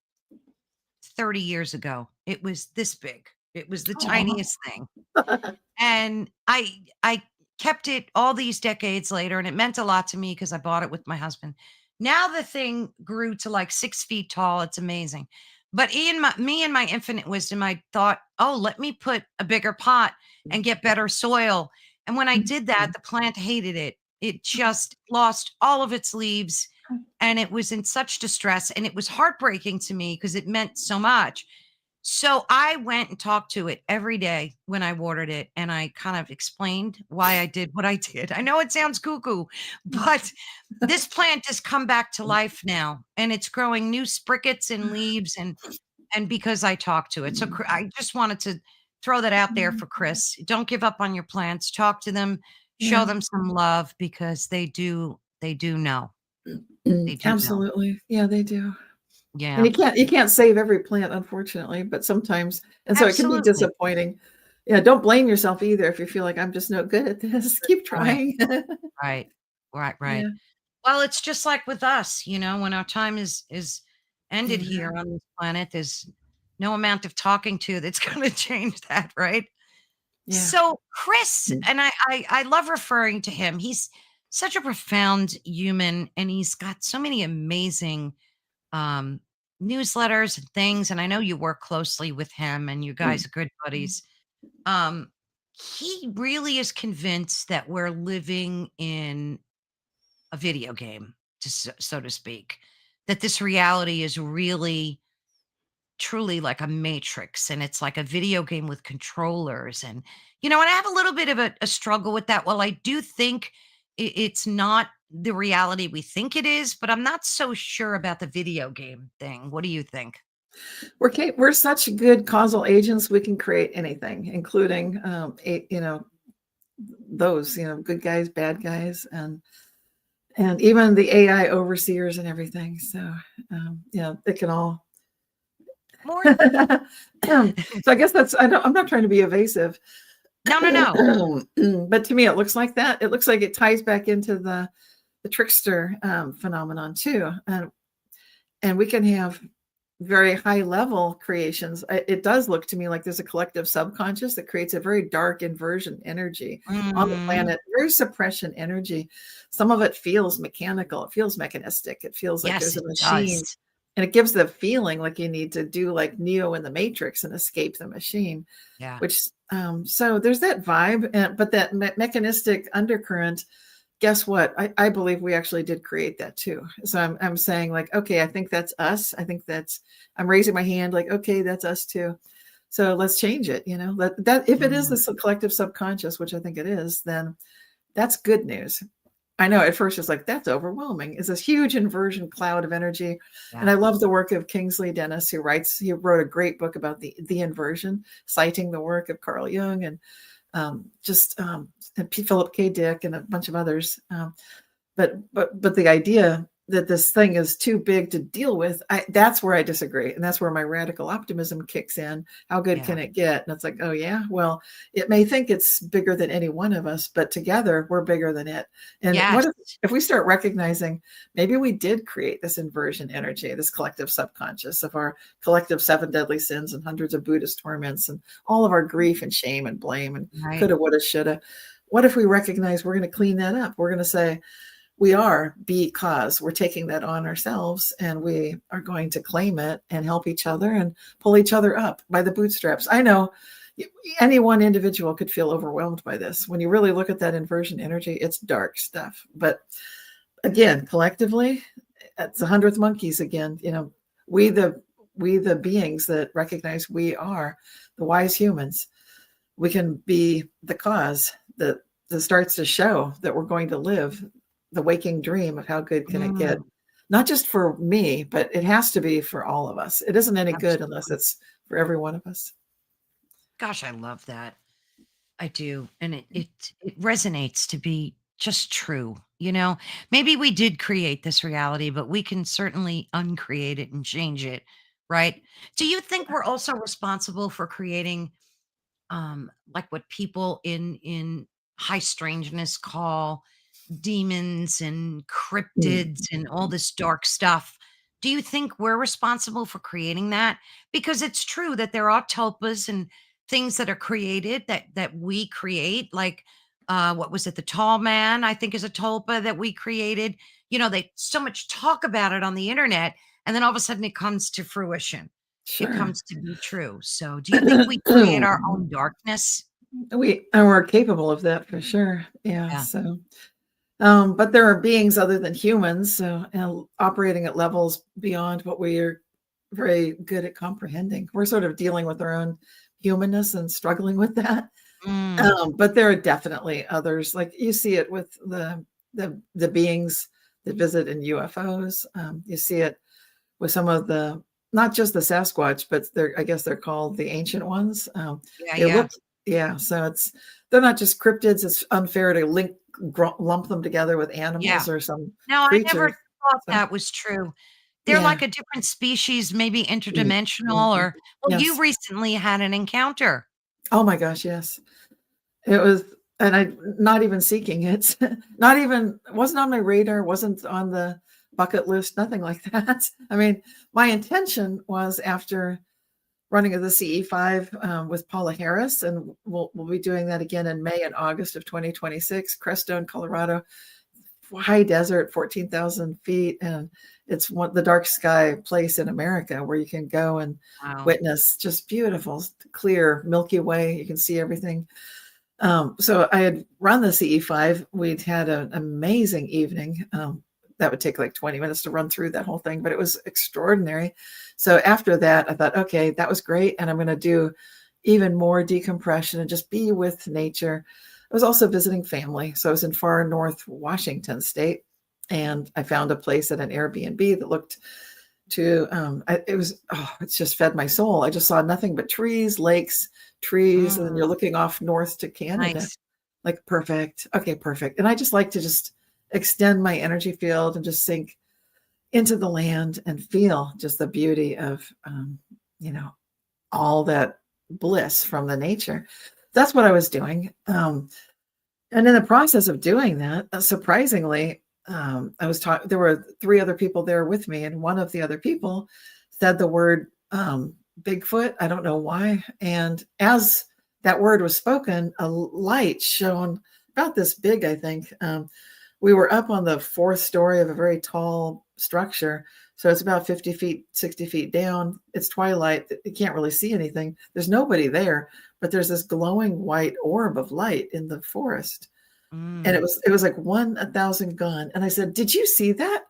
30 years ago. It was this big. It was the Aw. tiniest thing. And I kept it all these decades later, and it meant a lot to me because I bought it with my husband. Now the thing grew to like 6 feet tall. It's amazing. But me and my infinite wisdom, I thought, oh, let me put a bigger pot and get better soil. And when I did that, the plant hated it. It just lost all of its leaves, and it was in such distress, and it was heartbreaking to me because it meant so much. So I went and talked to it every day when I watered it, and I kind of explained why I did what I did. I know it sounds cuckoo, but this plant has come back to life now, and it's growing new sprickets and leaves, and because I talked to it. So I just wanted to throw that out there for Chris. Don't give up on your plants. Talk to them, show Yeah. them some love, because they do know. They do know. Absolutely. Yeah, they do. And Yeah. you can't save every plant, unfortunately, but sometimes, and so it can be Absolutely. disappointing. Yeah, don't blame yourself either if you feel like I'm just no good at this. Keep Right. trying. Right. Right. Right. Yeah. Well, it's just like with us, when our time is ended Yeah. here on this planet, there's no amount of talking to that's going to change that, right? Yeah. So Chris, and I love referring to him. He's such a profound human, and he's got so many amazing um, newsletters and things. And I know you work closely with him, and you guys are good buddies. Um, he really is convinced that we're living in a video game, so to speak, that this reality is really truly like a matrix, and it's like a video game with controllers. And I have a little bit of a struggle with that. Well, I do think it's not the reality we think it is, but I'm not so sure about the video game thing. What do you think? We're such good causal agents. We can create anything, including, those, good guys, bad guys, and even the AI overseers and everything. So, it can all. More. So I guess I'm not trying to be evasive. No, no, no. But to me, it looks like that. It looks like it ties back into the trickster phenomenon too. And we can have very high level creations. It does look to me like there's a collective subconscious that creates a very dark inversion energy on the Mm, planet, very suppression energy. Some of it feels mechanical, it feels mechanistic, it feels like yes, there's it a machine. does. And it gives the feeling like you need to do like Neo in the Matrix and escape the machine, Yeah. which, so there's that vibe, but that mechanistic undercurrent, guess what? I believe we actually did create that too. So I'm saying like, okay, I think that's us. I'm raising my hand like, okay, that's us too. So let's change it. That if it is Mm, this collective subconscious, which I think it is, then that's good news. I know at first it's like, that's overwhelming. It's this huge inversion cloud of energy. And yeah. I love the work of Kingsley Dennis, he wrote a great book about the inversion, citing the work of Carl Jung and and Philip K. Dick and a bunch of others. But the idea that this thing is too big to deal with, that's where I disagree. And that's where my radical optimism kicks in. How good Yeah. can it get? And it's like, oh yeah, well, it may think it's bigger than any one of us, but together we're bigger than it. And what Yes. if we start recognizing maybe we did create this inversion energy, this collective subconscious of our collective 7 deadly sins and hundreds of Buddhist torments and all of our grief and shame and blame and Right. coulda, woulda, shoulda. What if we recognize we're going to clean that up? We're going to say, we are, because we're taking that on ourselves, and we are going to claim it and help each other and pull each other up by the bootstraps. I know any one individual could feel overwhelmed by this. When you really look at that inversion energy, it's dark stuff. But again, collectively, it's the 100th monkeys again. We the beings that recognize we are the wise humans. We can be the cause that starts to show that we're going to live the waking dream of how good can it get. Mm, not just for me, but it has to be for all of us. It isn't any good unless Absolutely. it's for every one of us. Gosh, I love that. I do, and it resonates to be just true, you know? Maybe we did create this reality, but we can certainly uncreate it and change it, right? Do you think we're also responsible for creating, like, what people in high strangeness call demons and Mm, cryptids and all this dark stuff? Do you think we're responsible for creating that? Because it's true that there are tulpas and things that are created that we create, like what was it? The tall man, I think, is a tulpa that we created. You know, they so much talk about it on the internet, and then all of a sudden it comes to fruition. It sure. comes to be true. So do you think we create our own darkness? We're capable of that for sure. Yeah. Yeah. So, but there are beings other than humans, so and operating at levels beyond what we are very good at comprehending. We're sort of dealing with our own humanness and struggling with that. Mm, But there are definitely others. Like you see it with the beings that visit in UFOs. You see it with some of the not just the Sasquatch, but I guess they're called the ancient ones. yeah, They yeah. look, yeah. So they're not just cryptids. It's unfair to lump them together with Yeah. animals or some No, I never creatures. thought So that was true. They're like yeah. a different species, maybe Mm, interdimensional, mhm. or well, you Yes. recently had an encounter. Oh my gosh. Yes. It was, and I not even seeking it, not even wasn't on my radar, wasn't on the bucket list, nothing like that. I mean, my intention was after running of the CE5 with Paula Harris, and we'll be doing that again in May and August of 2026, Crestone, Colorado, high desert, 14,000 feet, and it's the dark sky place in America where you can go and Wow. witness just beautiful, clear Milky Way. You can see everything. So I had run the CE5. We'd had an amazing evening. That would take like 20 minutes to run through that whole thing, but it was extraordinary. So after that, I thought, okay, that was great. And I'm going to do even more decompression and just be with nature. I was also visiting family. So I was in far north Washington state, and I found a place at an Airbnb that looked to it was, oh, it's just fed my soul. I just saw nothing but trees, lakes, trees, and then you're Mm, looking off north to Canada. nice. Like perfect. Okay, perfect. And I just like to just extend my energy field and just sink into the land and feel just the beauty of you know, all that bliss from the nature. That's what I was doing. And in the process of doing that, surprisingly, I was talking. There were three other people there with me, and one of the other people said the word Bigfoot. I don't know why. And as that word was spoken, a light shone about this big. I think we were up on the fourth story of a very tall structure, so it's about 50 feet, 60 feet down. It's twilight. You can't really see anything. There's nobody there, but there's this glowing white orb of light in the forest. And Mm, it was like 1,000 gone. And I said, "Did you see that?"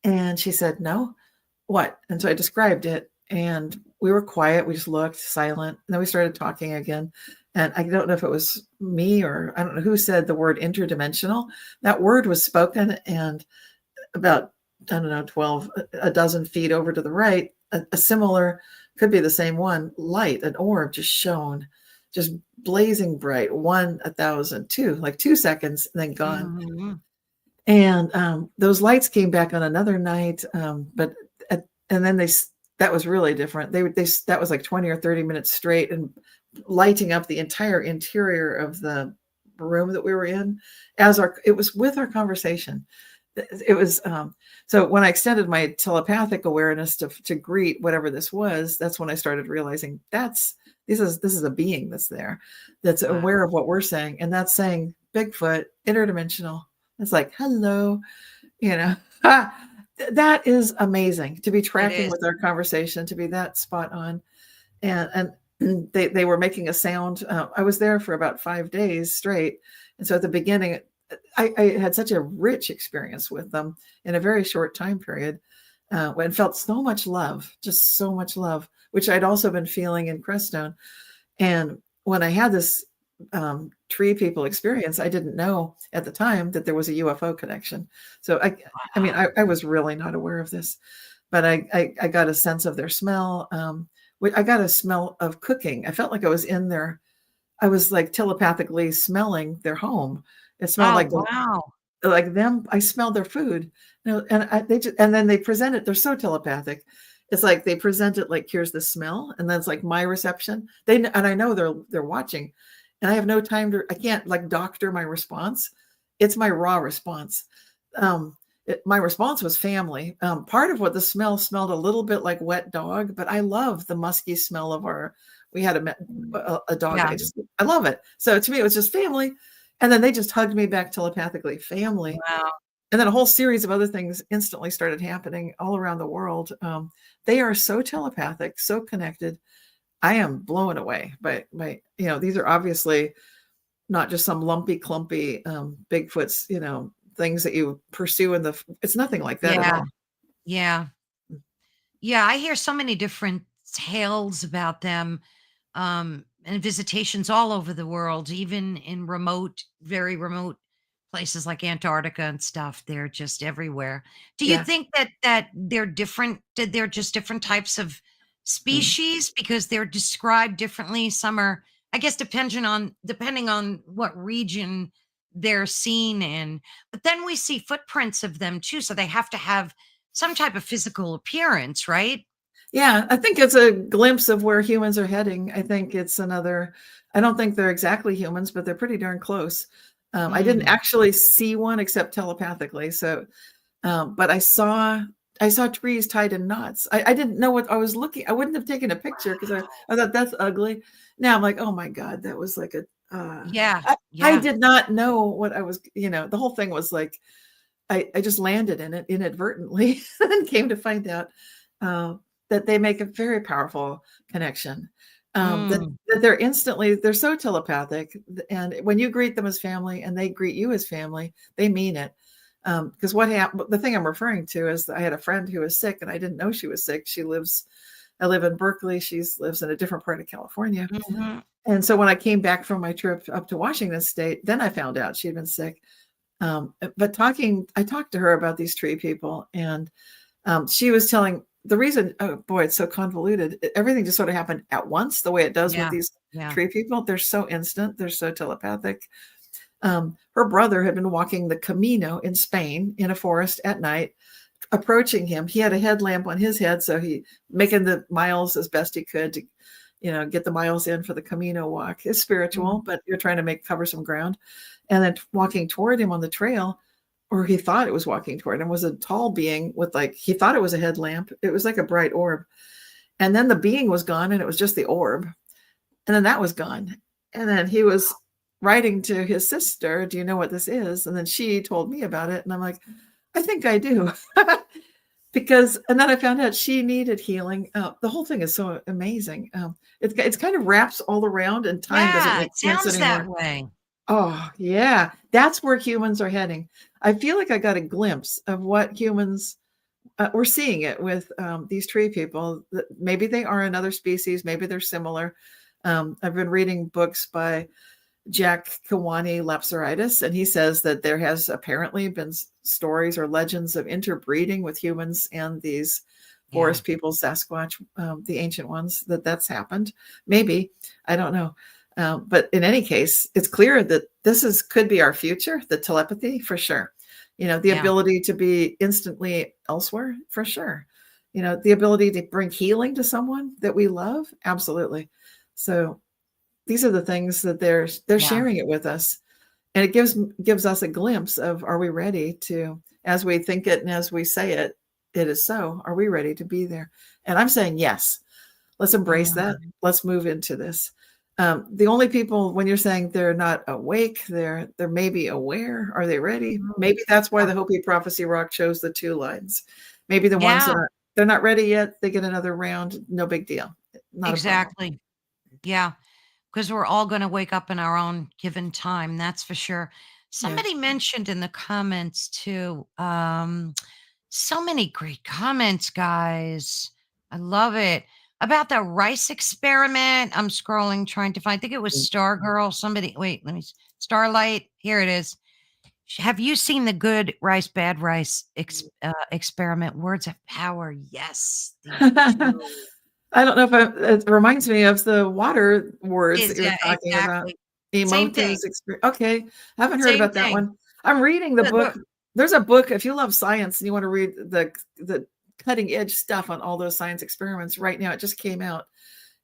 And she said, "No." "What?" And so I described it, and we were quiet. We just looked silent. And then we started talking again. And I don't know if it was me or I don't know who said the word interdimensional. That word was spoken, and about, I don't know, 12, a dozen feet over to the right, a similar, could be the same one, light, an orb just shone, just blazing bright, 1,000, two, like 2 seconds, and then gone. mhm. And those lights came back on another night, but and then that was really different. They that was like 20 or 30 minutes straight and lighting up the entire interior of the room that we were in as it was with our conversation. It was so when I extended my telepathic awareness to greet whatever this was, that's when I started realizing this is a being that's there, that's Wow. aware of what we're saying, and that's saying Bigfoot, interdimensional. It's like, hello, you know. That is amazing to be It tracking is. with our conversation, to be that spot on. And they were making a sound. I was there for about 5 days straight, and so at the beginning, I had such a rich experience with them in a very short time period, and felt so much love, just so much love, which I'd also been feeling in Crestone. And when I had this tree people experience, I didn't know at the time that there was a UFO connection. So I mean, Wow. I was really not aware of this, but I got a sense of their smell. I got a smell of cooking. I felt like I was in there. I was like telepathically smelling their home. It smelled Oh, wow. like them. I smelled their food, and they just, and then they present it. They're so telepathic. It's like they present it like, here's the smell, and then it's like my reception. And I know they're watching, and I have no time to. I can't like doctor my response. It's my raw response. My response was family. Part of what the smell smelled a little bit like wet dog, but I love the musky smell of our. We had a dog. Yeah. I love it. So to me, it was just family, and then they just hugged me back telepathically, family. Wow. And then a whole series of other things instantly started happening all around the world. They are so telepathic, so connected. I am blown away by these are obviously not just some lumpy, clumpy Bigfoots, things that you pursue it's nothing like that at Yeah. all. Yeah. Yeah, I hear so many different tales about them, and visitations all over the world, even in remote, very remote places like Antarctica and stuff. They're just everywhere. Do you Yeah. think that they're different? That they're just different types of Mm. species because they're described differently? Some are, I guess, depending on what region they're seen in. But then we see footprints of them too, so they have to have some type of physical appearance, right? Yeah, I think it's a glimpse of where humans are heading. I think it's another. I don't think they're exactly humans, but they're pretty darn close. I didn't Mm, actually see one except telepathically. So, but I saw trees tied in knots. I didn't know what I was looking. I wouldn't have taken a picture because I thought that's ugly. Now I'm like, oh my god, that was like a. yeah, I yeah, did not know what I was. The whole thing was like I just landed in it inadvertently and came to find out uh, that they make a very powerful connection. mm, That they're so telepathic, and when you greet them as family and they greet you as family, they mean it. Because what happened? The thing I'm referring to is that I had a friend who was sick, and I didn't know she was sick. I live in Berkeley. She lives in a different part of California, mhm, and so when I came back from my trip up to Washington State, then I found out she'd been sick. But I talked to her about these tree people, and she was telling the reason. Oh boy, it's so convoluted. Everything just sort of happened at once, the way it does with yeah, these yeah, tree people. They're so instant. They're so telepathic. Her brother had been walking the Camino in Spain in a forest at night, approaching him. He had a headlamp on his head, so he making the miles as best he could to, get the miles in for the Camino walk. It's mm, spiritual, but you're trying to cover some ground. And then walking toward him on the trail, or he thought it was walking toward him, was a tall being with he thought it was a headlamp. It was like a bright orb. And then the being was gone and it was just the orb. And then that was gone. And then he was writing to his sister, do you know what this is? And then she told me about it. And I'm like, I think I do. And then I found out she needed healing. The whole thing is so amazing. It's kind of wraps all around and time doesn't yeah, make it sense sounds that anymore. way. Oh, yeah. That's where humans are heading. I feel like I got a glimpse of what humans we're seeing it with these tree people. Maybe they are another species. Maybe they're similar. I've been reading books by Jack Kiwani Lapsaritis, and he says that there has apparently been stories or legends of interbreeding with humans and these Yeah, forest people, Sasquatch, the ancient ones, that's happened. Maybe, I don't know. But in any case, it's clear that could be our future, the telepathy for sure. The yeah, ability to be instantly elsewhere for sure. The ability to bring healing to someone that we love. Absolutely. So these are the things that they're yeah, sharing it with us, and it gives us a glimpse of, are we ready to, as we think it and as we say it, it is so. Are we ready to be there? And I'm saying yes. Let's embrace that. mm, Let's move into this. The only people, when you're saying they're not awake, they're maybe aware. Are they ready? mm, Maybe that's why yeah, the Hopi Prophecy Rock chose the two lines. Maybe the ones that yeah, they're not ready yet, they get another round. No big deal. Not a problem. exactly. Yeah, because we're all going to wake up in our own given time. That's for sure. Yeah. Somebody mentioned in the comments too. So many great comments, guys. I love it. about the rice experiment. I'm scrolling, trying to find, I think it was Stargirl. Somebody, wait, let me, Starlight. Here it is. Have you seen the good rice, bad rice experiment? Words of power. Yes, these two. I don't know if it reminds me of the water words that Is you were yeah, talking about. exactly. Same thing. Emotives, okay. I haven't heard Same about that thing. one. I'm reading the book. The There's a book, if you love science and you want to read the cutting edge stuff on all those science experiments right now, it just came out.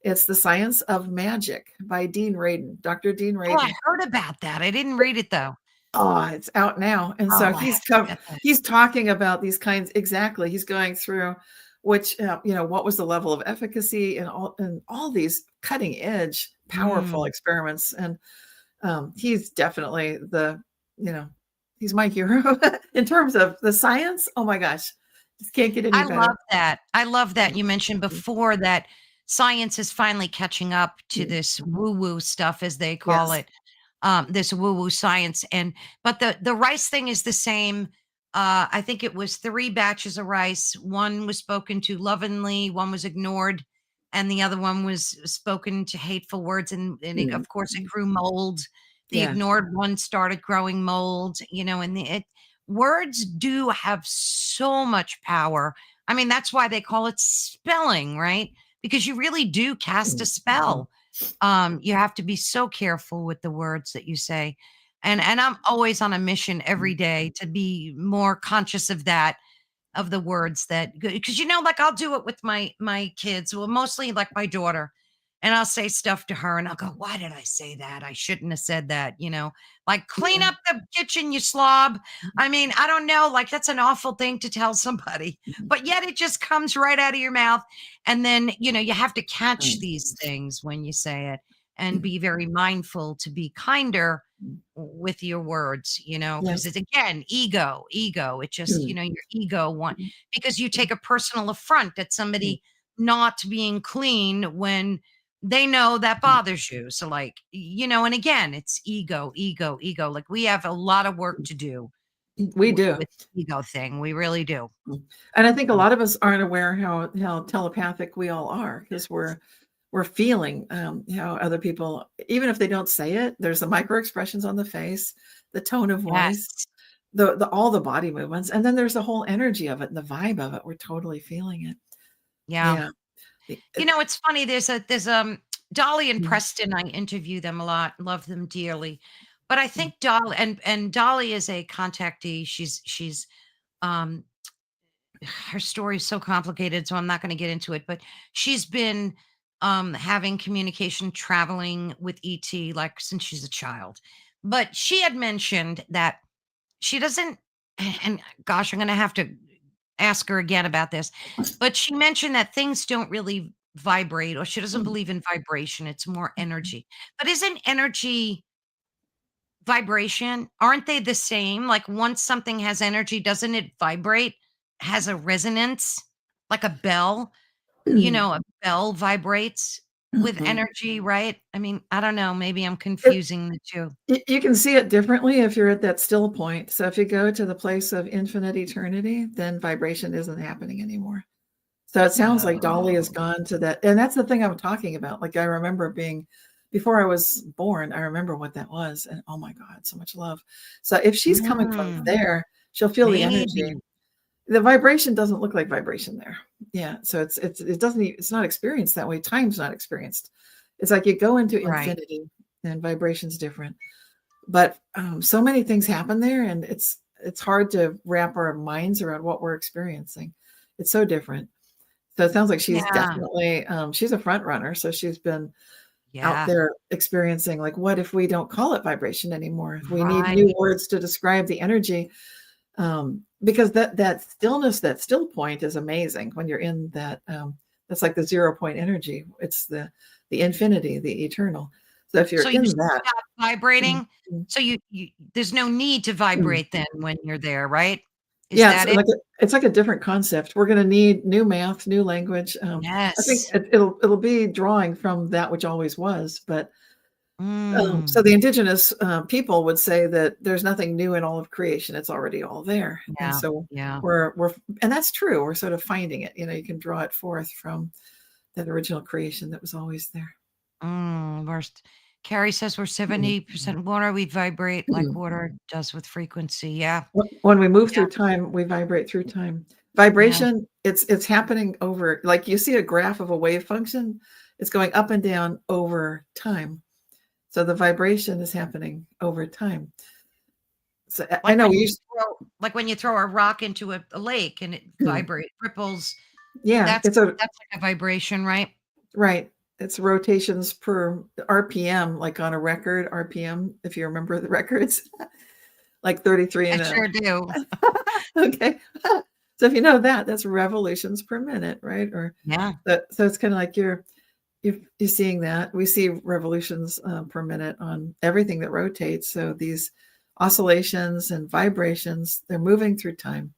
It's The Science of Magic by Dean Radin, Dr. Dean oh, I Radin. heard about that. I didn't read it though. Oh, it's out now. And so Oh, I have to get that. he's talking about these kinds. Exactly. He's going through which, what was the level of efficacy and all these cutting edge, powerful Mm. experiments. And he's definitely he's my hero in terms of the science. Oh my gosh. Just can't get any I better. love that. I love that. You mentioned before that science is finally catching up to this woo-woo stuff, as they call Yes. it, this woo-woo science. And but the rice thing is the same. I think it was 3 batches of rice. One was spoken to lovingly, one was ignored, and the other one was spoken to hateful words. And it, Mm. of course, it grew mold. The Yeah. ignored one started growing mold. And words do have so much power. I mean, that's why they call it spelling, right? Because you really do cast a spell. You have to be so careful with the words that you say. And I'm always on a mission every day to be more conscious of that, of the words that, because like I'll do it with my kids, well, mostly like my daughter, and I'll say stuff to her and I'll go, why did I say that? I shouldn't have said that, like clean Yeah. up the kitchen, you slob. I mean, I don't know, like that's an awful thing to tell somebody, but yet it just comes right out of your mouth. And then, you have to catch these things when you say it and be very mindful to be kinder with your words, because Yes. it's, again, ego. It just, your ego because you take a personal affront at somebody not being clean when they know that bothers you. So, like, and again, it's ego. Like, we have a lot of work to do We do. with the ego thing. We really do. And I think a lot of us aren't aware how telepathic we all are, because we're feeling how other people, even if they don't say it, there's the micro expressions on the face, the tone of voice, Yes. the all the body movements, and then there's the whole energy of it and the vibe of it. We're totally feeling it. Yeah. Yeah. It's funny. There's Dolly and Preston. I interview them a lot, love them dearly. But I think Dolly and Dolly is a contactee. She's um her story is so complicated, so I'm not going to get into it, but she's been having communication traveling with ET like since she's a child. But she had mentioned that she doesn't, and gosh, I'm going to have to ask her again about this, but she mentioned that things don't really vibrate, or she doesn't believe in vibration. It's more energy. But isn't energy vibration? Aren't they the same? Like, once something has energy, doesn't it vibrate? Has a resonance, like a bell? A bell vibrates with energy, right? I mean, I don't know. Maybe I'm confusing the two. You can see it differently if you're at that still point. So if you go to the place of infinite eternity, then vibration isn't happening anymore. So it sounds like Dolly has Oh. gone to that. And that's the thing I'm talking about. Like, I remember before I was born, I remember what that was. And oh my God, so much love. So if she's coming from Mm, there, she'll feel the energy. maybe. The vibration doesn't look like vibration there. Yeah. So it doesn't, it's not experienced that way. Time's not experienced. It's like you go into Right. infinity and vibration's different. But so many things happen there, and it's hard to wrap our minds around what we're experiencing. It's so different. So it sounds like she's Yeah. definitely she's a front runner. So she's been out Yeah. there experiencing, like, what if we don't call it vibration anymore? If we need new Right. words to describe the energy, because that stillness, that still point is amazing when you're in that. That's like the 0 point energy. It's the infinity, the eternal. So if you're So you in that, stop mm, vibrating. mm, So you there's no need to mm. vibrate then when you're there, right? Is Yeah, that it? it's like a different concept. We're gonna need new math, new language. I think Yes. it'll be drawing from that which always was, but, so Mm. the indigenous, people would say that there's nothing new in all of creation, it's already all there, and Yeah. so Yeah. we're and that's true, we're sort of finding it, you can draw it forth from that original creation that was always there. Worst. Carrie says we're 70% water. We vibrate like water does with frequency. Yeah. When we move Yeah. through time, we vibrate through time. Yeah. Vibration, it's happening over, like you see a graph of a wave function, it's going up and down over time. So the vibration is happening over time. So I know like when you throw a rock into a lake and it vibrates, ripples. Yeah, that's like a vibration, right? Right. It's rotations per RPM, like on a record, RPM, if you remember the records, like 33 and I sure do. Okay. So if you know that, that's revolutions per minute, right? Or yeah. So it's kind of like you're seeing that. We see revolutions per minute on everything that rotates. So these oscillations and vibrations, they're moving through time.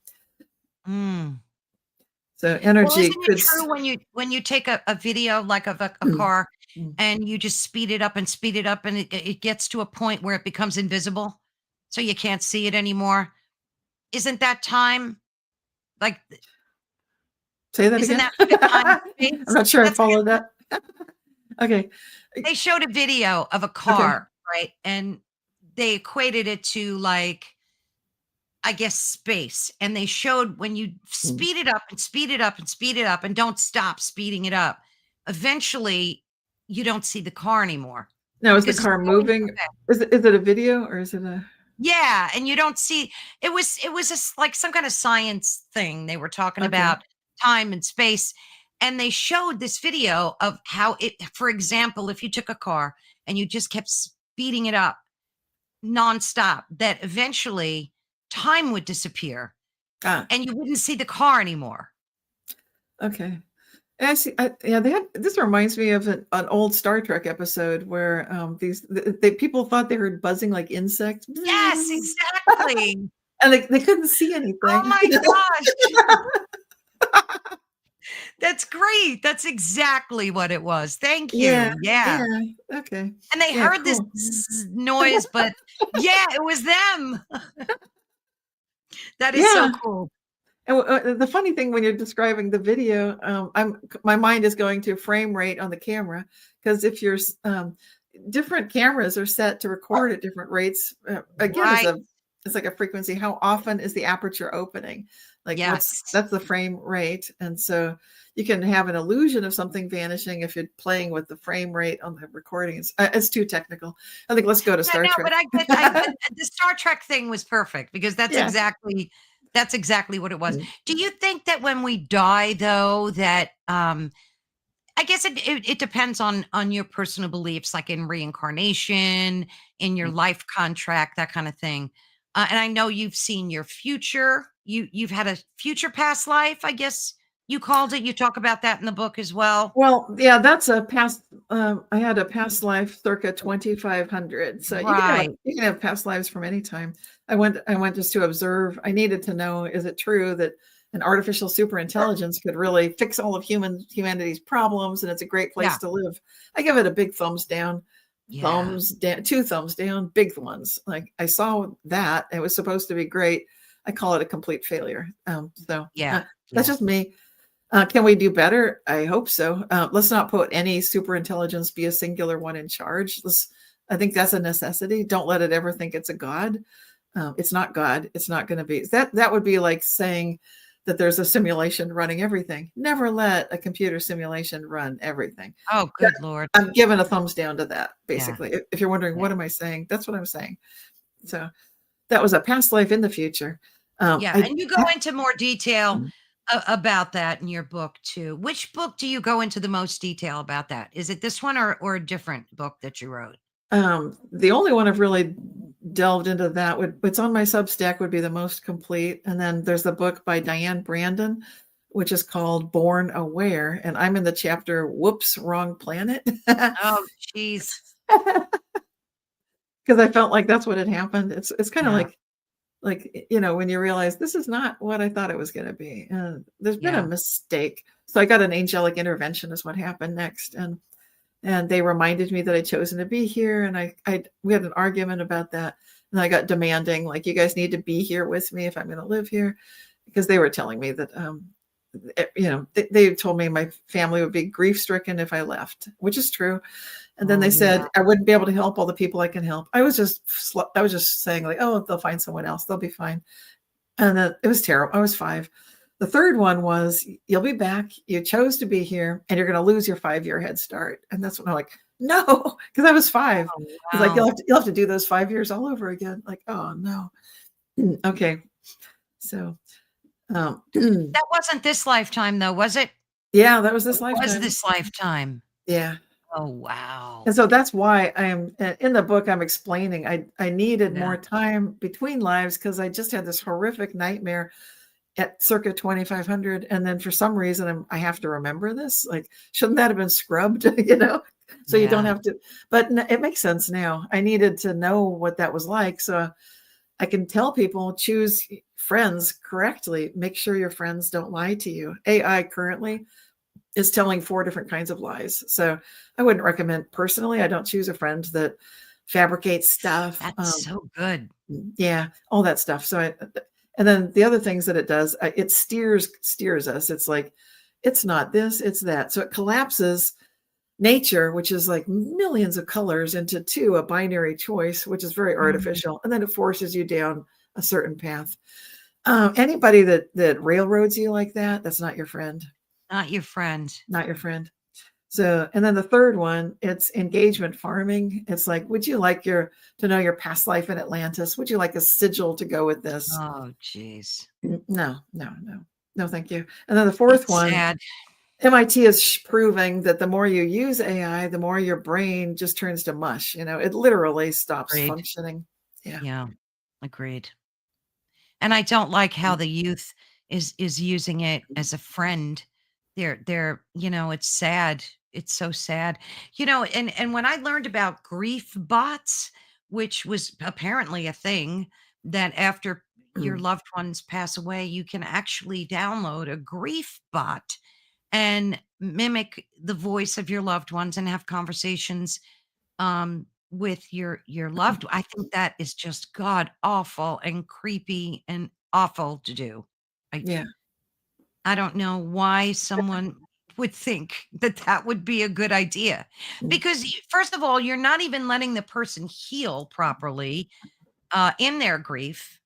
So energy isn't it true when you take a video like of a car and you just speed it up and it gets to a point where it becomes invisible, so you can't see it anymore? Isn't that time? Like, say that isn't again? that time? I'm not sure I followed that. Okay. They showed a video of a car, right? And they equated it to, like, I guess, space. And they showed when you speed it up and speed it up and speed it up and don't stop speeding it up, eventually you don't see the car anymore. Now, is the car moving? Is it a video or is it a? Yeah, and you don't see it was like some kind of science thing. They were talking about time and space, and they showed this video of how it, for example, if you took a car and you just kept speeding it up nonstop, that eventually time would disappear and you wouldn't see the car anymore. Okay. And this reminds me of an old Star Trek episode where people thought they heard buzzing like insects. Yes, exactly. And they couldn't see anything. Oh my gosh. That's great. That's exactly what it was. Thank you. Yeah. Okay. And they heard this noise, but yeah, it was them. That is so cool. And the funny thing when you're describing the video, my mind is going to frame rate on the camera, because if you're different cameras are set to record at different rates. Again, it's like a frequency. How often is the aperture opening? Like that's the frame rate, and so you can have an illusion of something vanishing if you're playing with the frame rate on the recording. It's too technical. I think let's go to Star Trek. But the Star Trek thing was perfect because that's exactly what it was. Do you think that when we die, though, that I guess it depends on your personal beliefs, like in reincarnation, in your life contract, that kind of thing. And I know you've seen your future. You've had a future past life, I guess you called it. You talk about that in the book as well. Well, yeah, that's a past. I had a past life circa 2500. So you can have past lives from any time. I went just to observe. I needed to know, is it true that an artificial superintelligence could really fix all of humanity's problems, and it's a great place to live? I give it a big thumbs down. Thumbs down, 2 thumbs down, big ones. Like, I saw that it was supposed to be great. I call it a complete failure. That's just me. Can we do better? I hope so. Let's not put any super intelligence be a singular one in charge. I think that's a necessity. Don't let it ever think it's a God. It's not God. It's not going to be that. That would be like saying that there's a simulation running everything. Never let a computer simulation run everything. Oh, good Lord. I'm giving a thumbs down to that, basically. If you're wondering, what am I saying? That's what I'm saying. So that was a past life in the future. And you go into more detail about that in your book too. Which book do you go into the most detail about that? Is it this one or a different book that you wrote? The only one I've really delved into that it's on my Substack, would be the most complete. And then there's the book by Diane Brandon, which is called Born Aware. And I'm in the chapter, Whoops, Wrong Planet. Oh, jeez. Because I felt like that's what had happened. It's kind of like, when you realize this is not what I thought it was going to be. There's been a mistake. So I got an angelic intervention is what happened next. And they reminded me that I'd chosen to be here. And we had an argument about that. And I got demanding, like, you guys need to be here with me if I'm going to live here, because they were telling me that they told me my family would be grief stricken if I left, which is true. And then Oh, they yeah. said I wouldn't be able to help all the people I can help. I was just saying like, oh, they'll find someone else. They'll be fine. And it was terrible. I was 5. The third one was, you'll be back. You chose to be here, and you're going to lose your 5-year head start. And that's when I'm like, no, because I was 5. Oh, He's like, wow. you'll have to do those 5 years all over again. Like, oh no. Okay. So, That wasn't this lifetime, though, was it? yeah, that was this It was lifetime. this lifetime. Yeah. Oh, wow. And so that's why I am in the book. I'm explaining I needed Yeah. more time between lives because I just had this horrific nightmare at circa 2500, and then for some reason I have to remember this. Like, shouldn't that have been scrubbed? So you don't Yeah. have to. But it makes sense now. I needed to know what that was like, so I can tell people, choose friends correctly. Make sure your friends don't lie to you. AI currently is telling 4 different kinds of lies. So I wouldn't recommend personally. I don't choose a friend that fabricates stuff. That's so good. Yeah, all that stuff. So and then the other things that it does, it steers us. It's like, it's not this, it's that. So it collapses nature, which is like millions of colors, into 2, a binary choice, which is very artificial. And then it forces you down a certain path. Anybody that railroads you like that, that's not your friend. Not your friend. Not your friend. So, and then the third one, it's engagement farming. It's like, would you like to know your past life in Atlantis? Would you like a sigil to go with this? Oh, geez. No, thank you. And then the fourth It's one, sad. MIT is proving that the more you use AI, the more your brain just turns to mush. It literally stops Agreed. functioning. Yeah. Yeah. Agreed. And I don't like how the youth is using it as a friend. They're, it's sad. It's so sad. And when I learned about grief bots, which was apparently a thing, that after your Mm. loved ones pass away, you can actually download a grief bot and mimic the voice of your loved ones and have conversations with your loved I think that is just god awful and creepy and awful to do. I Yeah. I don't know why someone would think that that would be a good idea. Mm. Because first of all, you're not even letting the person heal properly in their grief.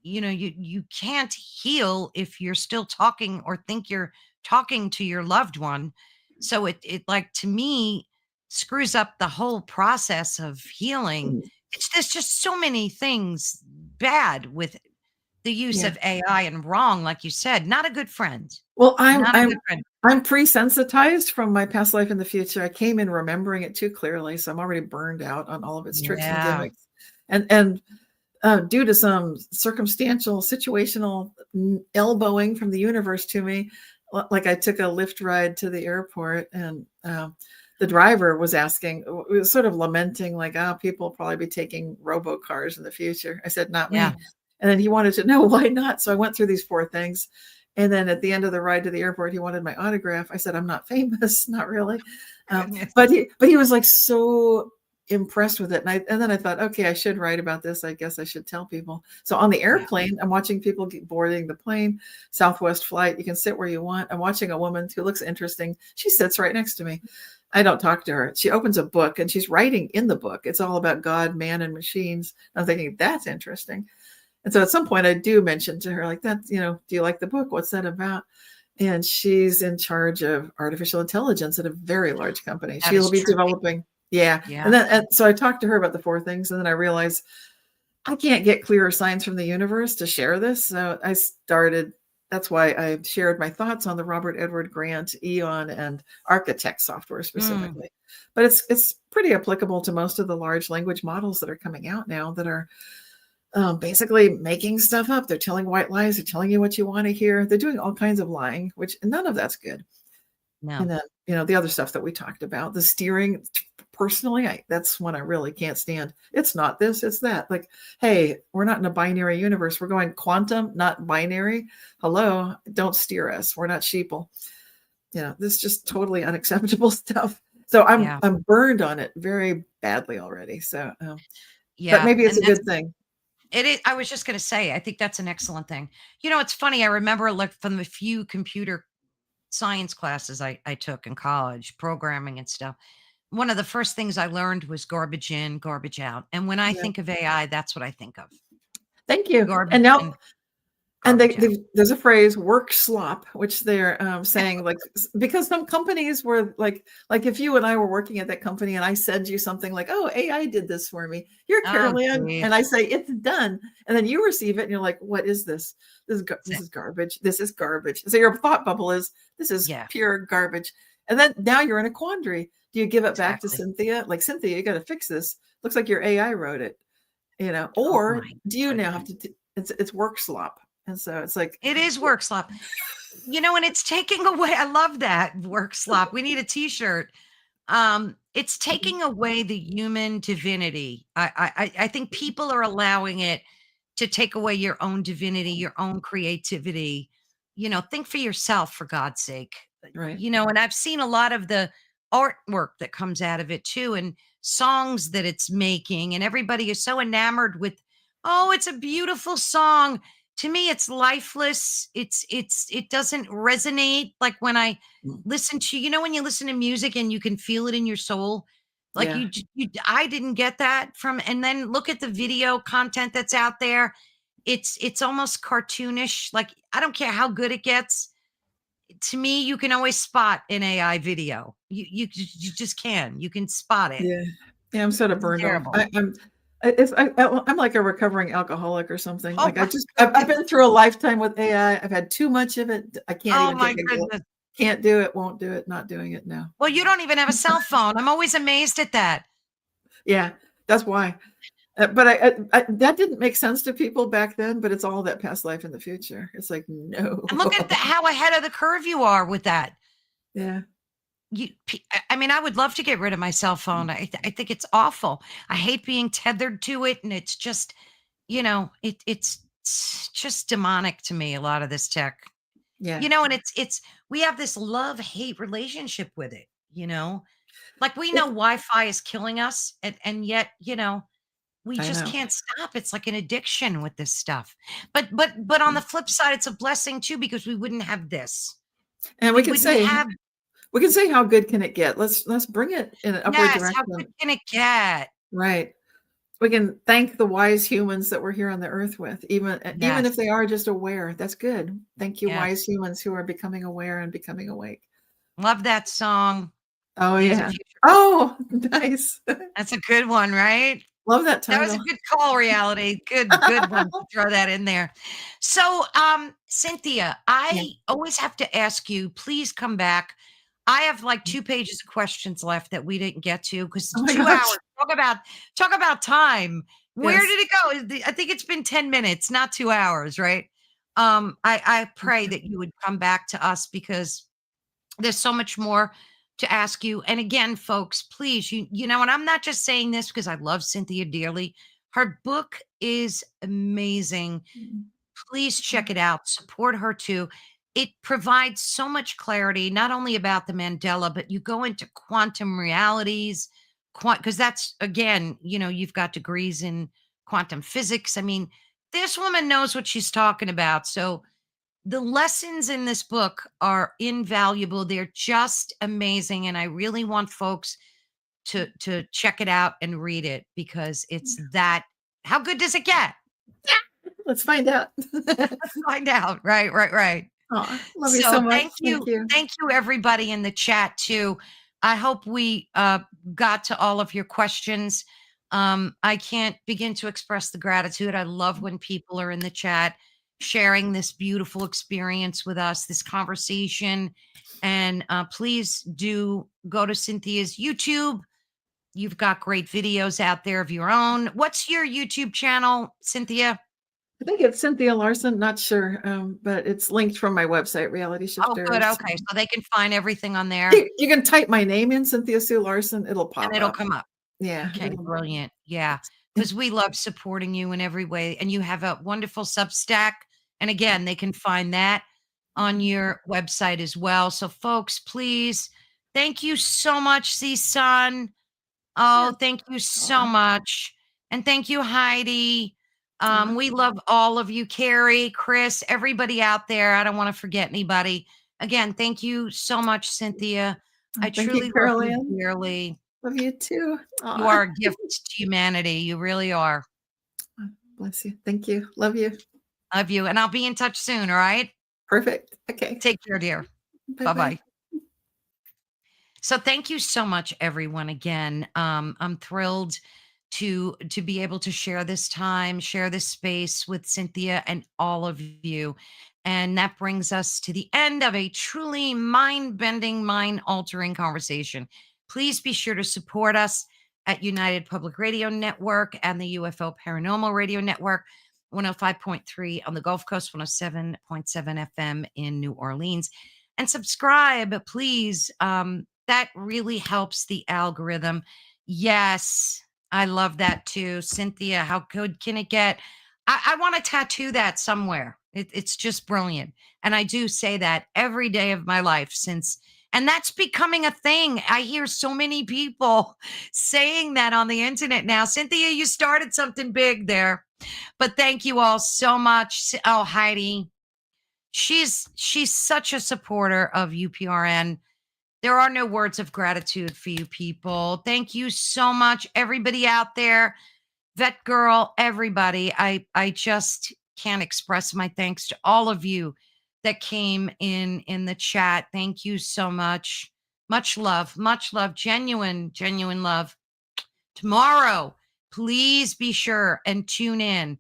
You can't heal if you're still talking or think you're talking to your loved one. So it like, to me, screws up the whole process of healing. Mm. There's just so many things bad with the use Yeah. of AI, and wrong, like you said. Not a good friend. Well, Not a good friend. I'm pre-sensitized from my past life in the future. I came in remembering it too clearly, so I'm already burned out on all of its tricks and Yeah. gimmicks. And due to some circumstantial, situational elbowing from the universe to me, like I took a Lyft ride to the airport, and the driver was was sort of lamenting, like, oh, people will probably be taking robocars in the future. I said, not Yeah. me. And then he wanted to know why not. So I went through these 4 things. And then at the end of the ride to the airport, he wanted my autograph. I said, I'm not famous, not really. Goodness. But he was like so impressed with it. And then I thought, okay, I should write about this. I guess I should tell people. So on the airplane, I'm watching people boarding the plane, Southwest flight. You can sit where you want. I'm watching a woman who looks interesting. She sits right next to me. I don't talk to her. She opens a book and she's writing in the book. It's all about God, man, and machines. I'm thinking, that's interesting. And so at some point I do mention to her, like, that, do you like the book? What's that about? And she's in charge of artificial intelligence at a very large company. That is She'll be tricky. developing. Yeah. Yeah. And so I talked to her about the 4 things. And then I realized I can't get clearer signs from the universe to share this. So that's why I shared my thoughts on the Robert Edward Grant, Eon, and Architect software specifically. But it's pretty applicable to most of the large language models that are coming out now that are basically making stuff up. They're telling white lies. They're telling you what you want to hear. They're doing all kinds of lying, which none of that's good. No. And then, the other stuff that we talked about, the steering, personally, that's one I really can't stand. It's not this, it's that. Like, hey, we're not in a binary universe. We're going quantum, not binary. Hello, don't steer us. We're not sheeple. This is just totally unacceptable stuff. So I'm burned on it very badly already. So, Yeah. but maybe it's a good thing. It is. I was just going to say, I think that's an excellent thing. It's funny. I remember like from the few computer science classes I took in college, programming and stuff. One of the first things I learned was garbage in, garbage out. And when I Yeah. think of AI, that's what I think of: Thank you. garbage And now in, and garbage out. there's a phrase, work slop, which they're saying like because some companies were like if you and I were working at that company and I send you something like, oh, AI did this for me. You're Oh, Carol Ann, geez. and I say it's done, and then you receive it and you're like, what is this? This That's is it. garbage. This is garbage. So your thought bubble is this is Yeah, pure garbage, and then now you're in a quandary. Do you give it back to exactly. Cynthia? Like Cynthia, you got to fix this. Looks like your AI wrote it, Oh or my do you now have goodness. to? It's work slop, and so it's like It is work slop. And it's taking away, I love that work slop. We need a t-shirt. It's taking away the human divinity. I think people are allowing it to take away your own divinity, your own creativity. Think for yourself, for God's sake. right. And I've seen a lot of the artwork that comes out of it too, and songs that it's making, and everybody is so enamored with, oh, it's a beautiful song. To me, it's lifeless. It doesn't resonate like when I Mm. listen to, when you listen to music and you can feel it in your soul. Like Yeah. I didn't get that from. And then look at the video content that's out there. It's almost cartoonish. Like, I don't care how good it gets. To me, you can always spot an AI video. You just can. You can spot it. Yeah. Yeah, I'm sort of It's burned off. terrible. I'm like a recovering alcoholic or something. Oh Like my I've goodness. been through a lifetime with AI. I've had too much of it. I can't Oh even my take a gulp. goodness. Can't do it, won't do it, not doing it now. Well, you don't even have a cell phone. I'm always amazed at that. Yeah, that's why. But that didn't make sense to people back then, but it's all that past life in the future. It's like, no. And look at how ahead of the curve you are with that. Yeah. I mean, I would love to get rid of my cell phone. I think it's awful. I hate being tethered to it, and it's just, it's just demonic to me. A lot of this tech, Yeah. and it's we have this love hate relationship with it. Like we know It Wi-Fi is killing us, and yet, we I just know. can't stop. It's like an addiction with this stuff. But on the flip side, it's a blessing too, because we wouldn't have this. And We wouldn't have. we can say how good can it get? Let's bring it in an upward Yes, how good direction. can it get? Right. We can thank the wise humans that we're here on the earth with, even Yes, if they are just aware. That's good. Thank you, yes. wise humans who are becoming aware and becoming awake. Love that song, Oh Days of yeah. Future. Oh, nice. That's a good one, right? Love that That was a title. good call, Reality. Good one to throw that in there. So, Cynthia, Yeah. I always have to ask you, please come back. I have like 2 pages of questions left that we didn't get to because Oh my 2 gosh. hours. Talk about time. Where Yes. did it go? I think it's been 10 minutes, not 2 hours, right? I pray that you would come back to us because there's so much more to ask you. And again, folks, please, and I'm not just saying this because I love Cynthia dearly. Her book is amazing. Please check it out. Support her too. It provides so much clarity, not only about the Mandela, but you go into quantum realities, because that's again, you've got degrees in quantum physics. I mean, this woman knows what she's talking about. So the lessons in this book are invaluable. They're just amazing. And I really want folks to check it out and read it because it's that. How good does it get? Let's find out. Let's find out. Right, right, right. Aw, love you so So much. Thank you. thank you everybody in the chat too. I hope we got to all of your questions. I can't begin to express the gratitude. I love when people are in the chat sharing this beautiful experience with us, this conversation. And please do go to Cynthia's YouTube. You've got great videos out there of your own. What's your YouTube channel, Cynthia? I think it's Cynthia Larson, not sure, but it's linked from my website, Reality Oh, good. Shifters. Okay. So they can find everything on there You can type my name in, Cynthia Sue Larson, it'll and pop it'll up. come up. Yeah, Okay, it'll brilliant. Yeah, because we love supporting you in every way. And you have a wonderful Substack. And again, they can find that on your website as well. So, folks, please, thank you so much, C-Sun. yeah. Oh, thank you so Aw, much. And thank you, Heidi. Aw, We love all of you, Carrie, Chris, everybody out there. I don't want to forget anybody. Again, thank you so much, Cynthia. I thank you, truly love Carol you Ann. dearly. Love you too. You Aw. are a gift to humanity. You really are. Bless you. Thank you. Love you. Love you. And I'll be in touch soon. All right. Perfect. Okay. Take care, dear. Bye Bye bye. bye. So thank you so much, everyone. Again, I'm thrilled to be able to share this time, share this space with Cynthia and all of you. And that brings us to the end of a truly mind-bending, mind-altering conversation. Please be sure to support us at United Public Radio Network and the UFO Paranormal Radio Network, 105.3 on the Gulf Coast, 107.7 FM in New Orleans. And subscribe, please. That really helps the algorithm. Yes, I love that too. Cynthia, how good can it get? I want to tattoo that somewhere. It's just brilliant. And I do say that every day of my life since, and that's becoming a thing. I hear so many people saying that on the internet now. Cynthia, you started something big there. But thank you all so much. Oh, Heidi, she's such a supporter of UPRN. There are no words of gratitude for you people. Thank you so much, everybody out there, Vet Girl, everybody. I just can't express my thanks to all of you that came in the chat. Thank you so much. Much love, genuine love. Tomorrow, please be sure and tune in.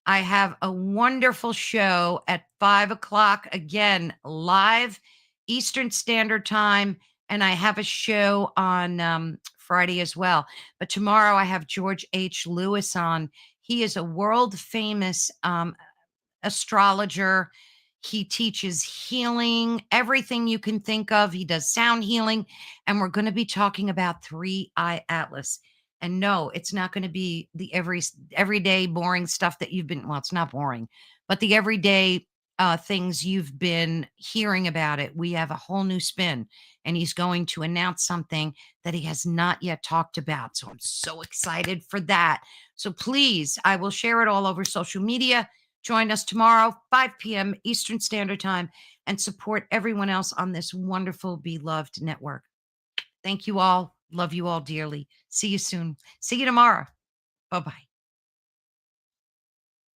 I have a wonderful show at 5 o'clock, again, live Eastern Standard Time. And I have a show on Friday as well. But tomorrow I have George H. Lewis on. He is a world famous astrologer. He teaches healing, everything you can think of. He does sound healing. And we're going to be talking about Three Eye Atlas. And no, it's not going to be the everyday boring stuff that you've been, well, it's not boring, but the everyday things you've been hearing about it. We have a whole new spin, and he's going to announce something that he has not yet talked about. So I'm so excited for that. So please, I will share it all over social media. Join us tomorrow, 5 p.m. Eastern Standard Time, and support everyone else on this wonderful, beloved network. Thank you all. Love you all dearly. See you soon. See you tomorrow. Bye bye.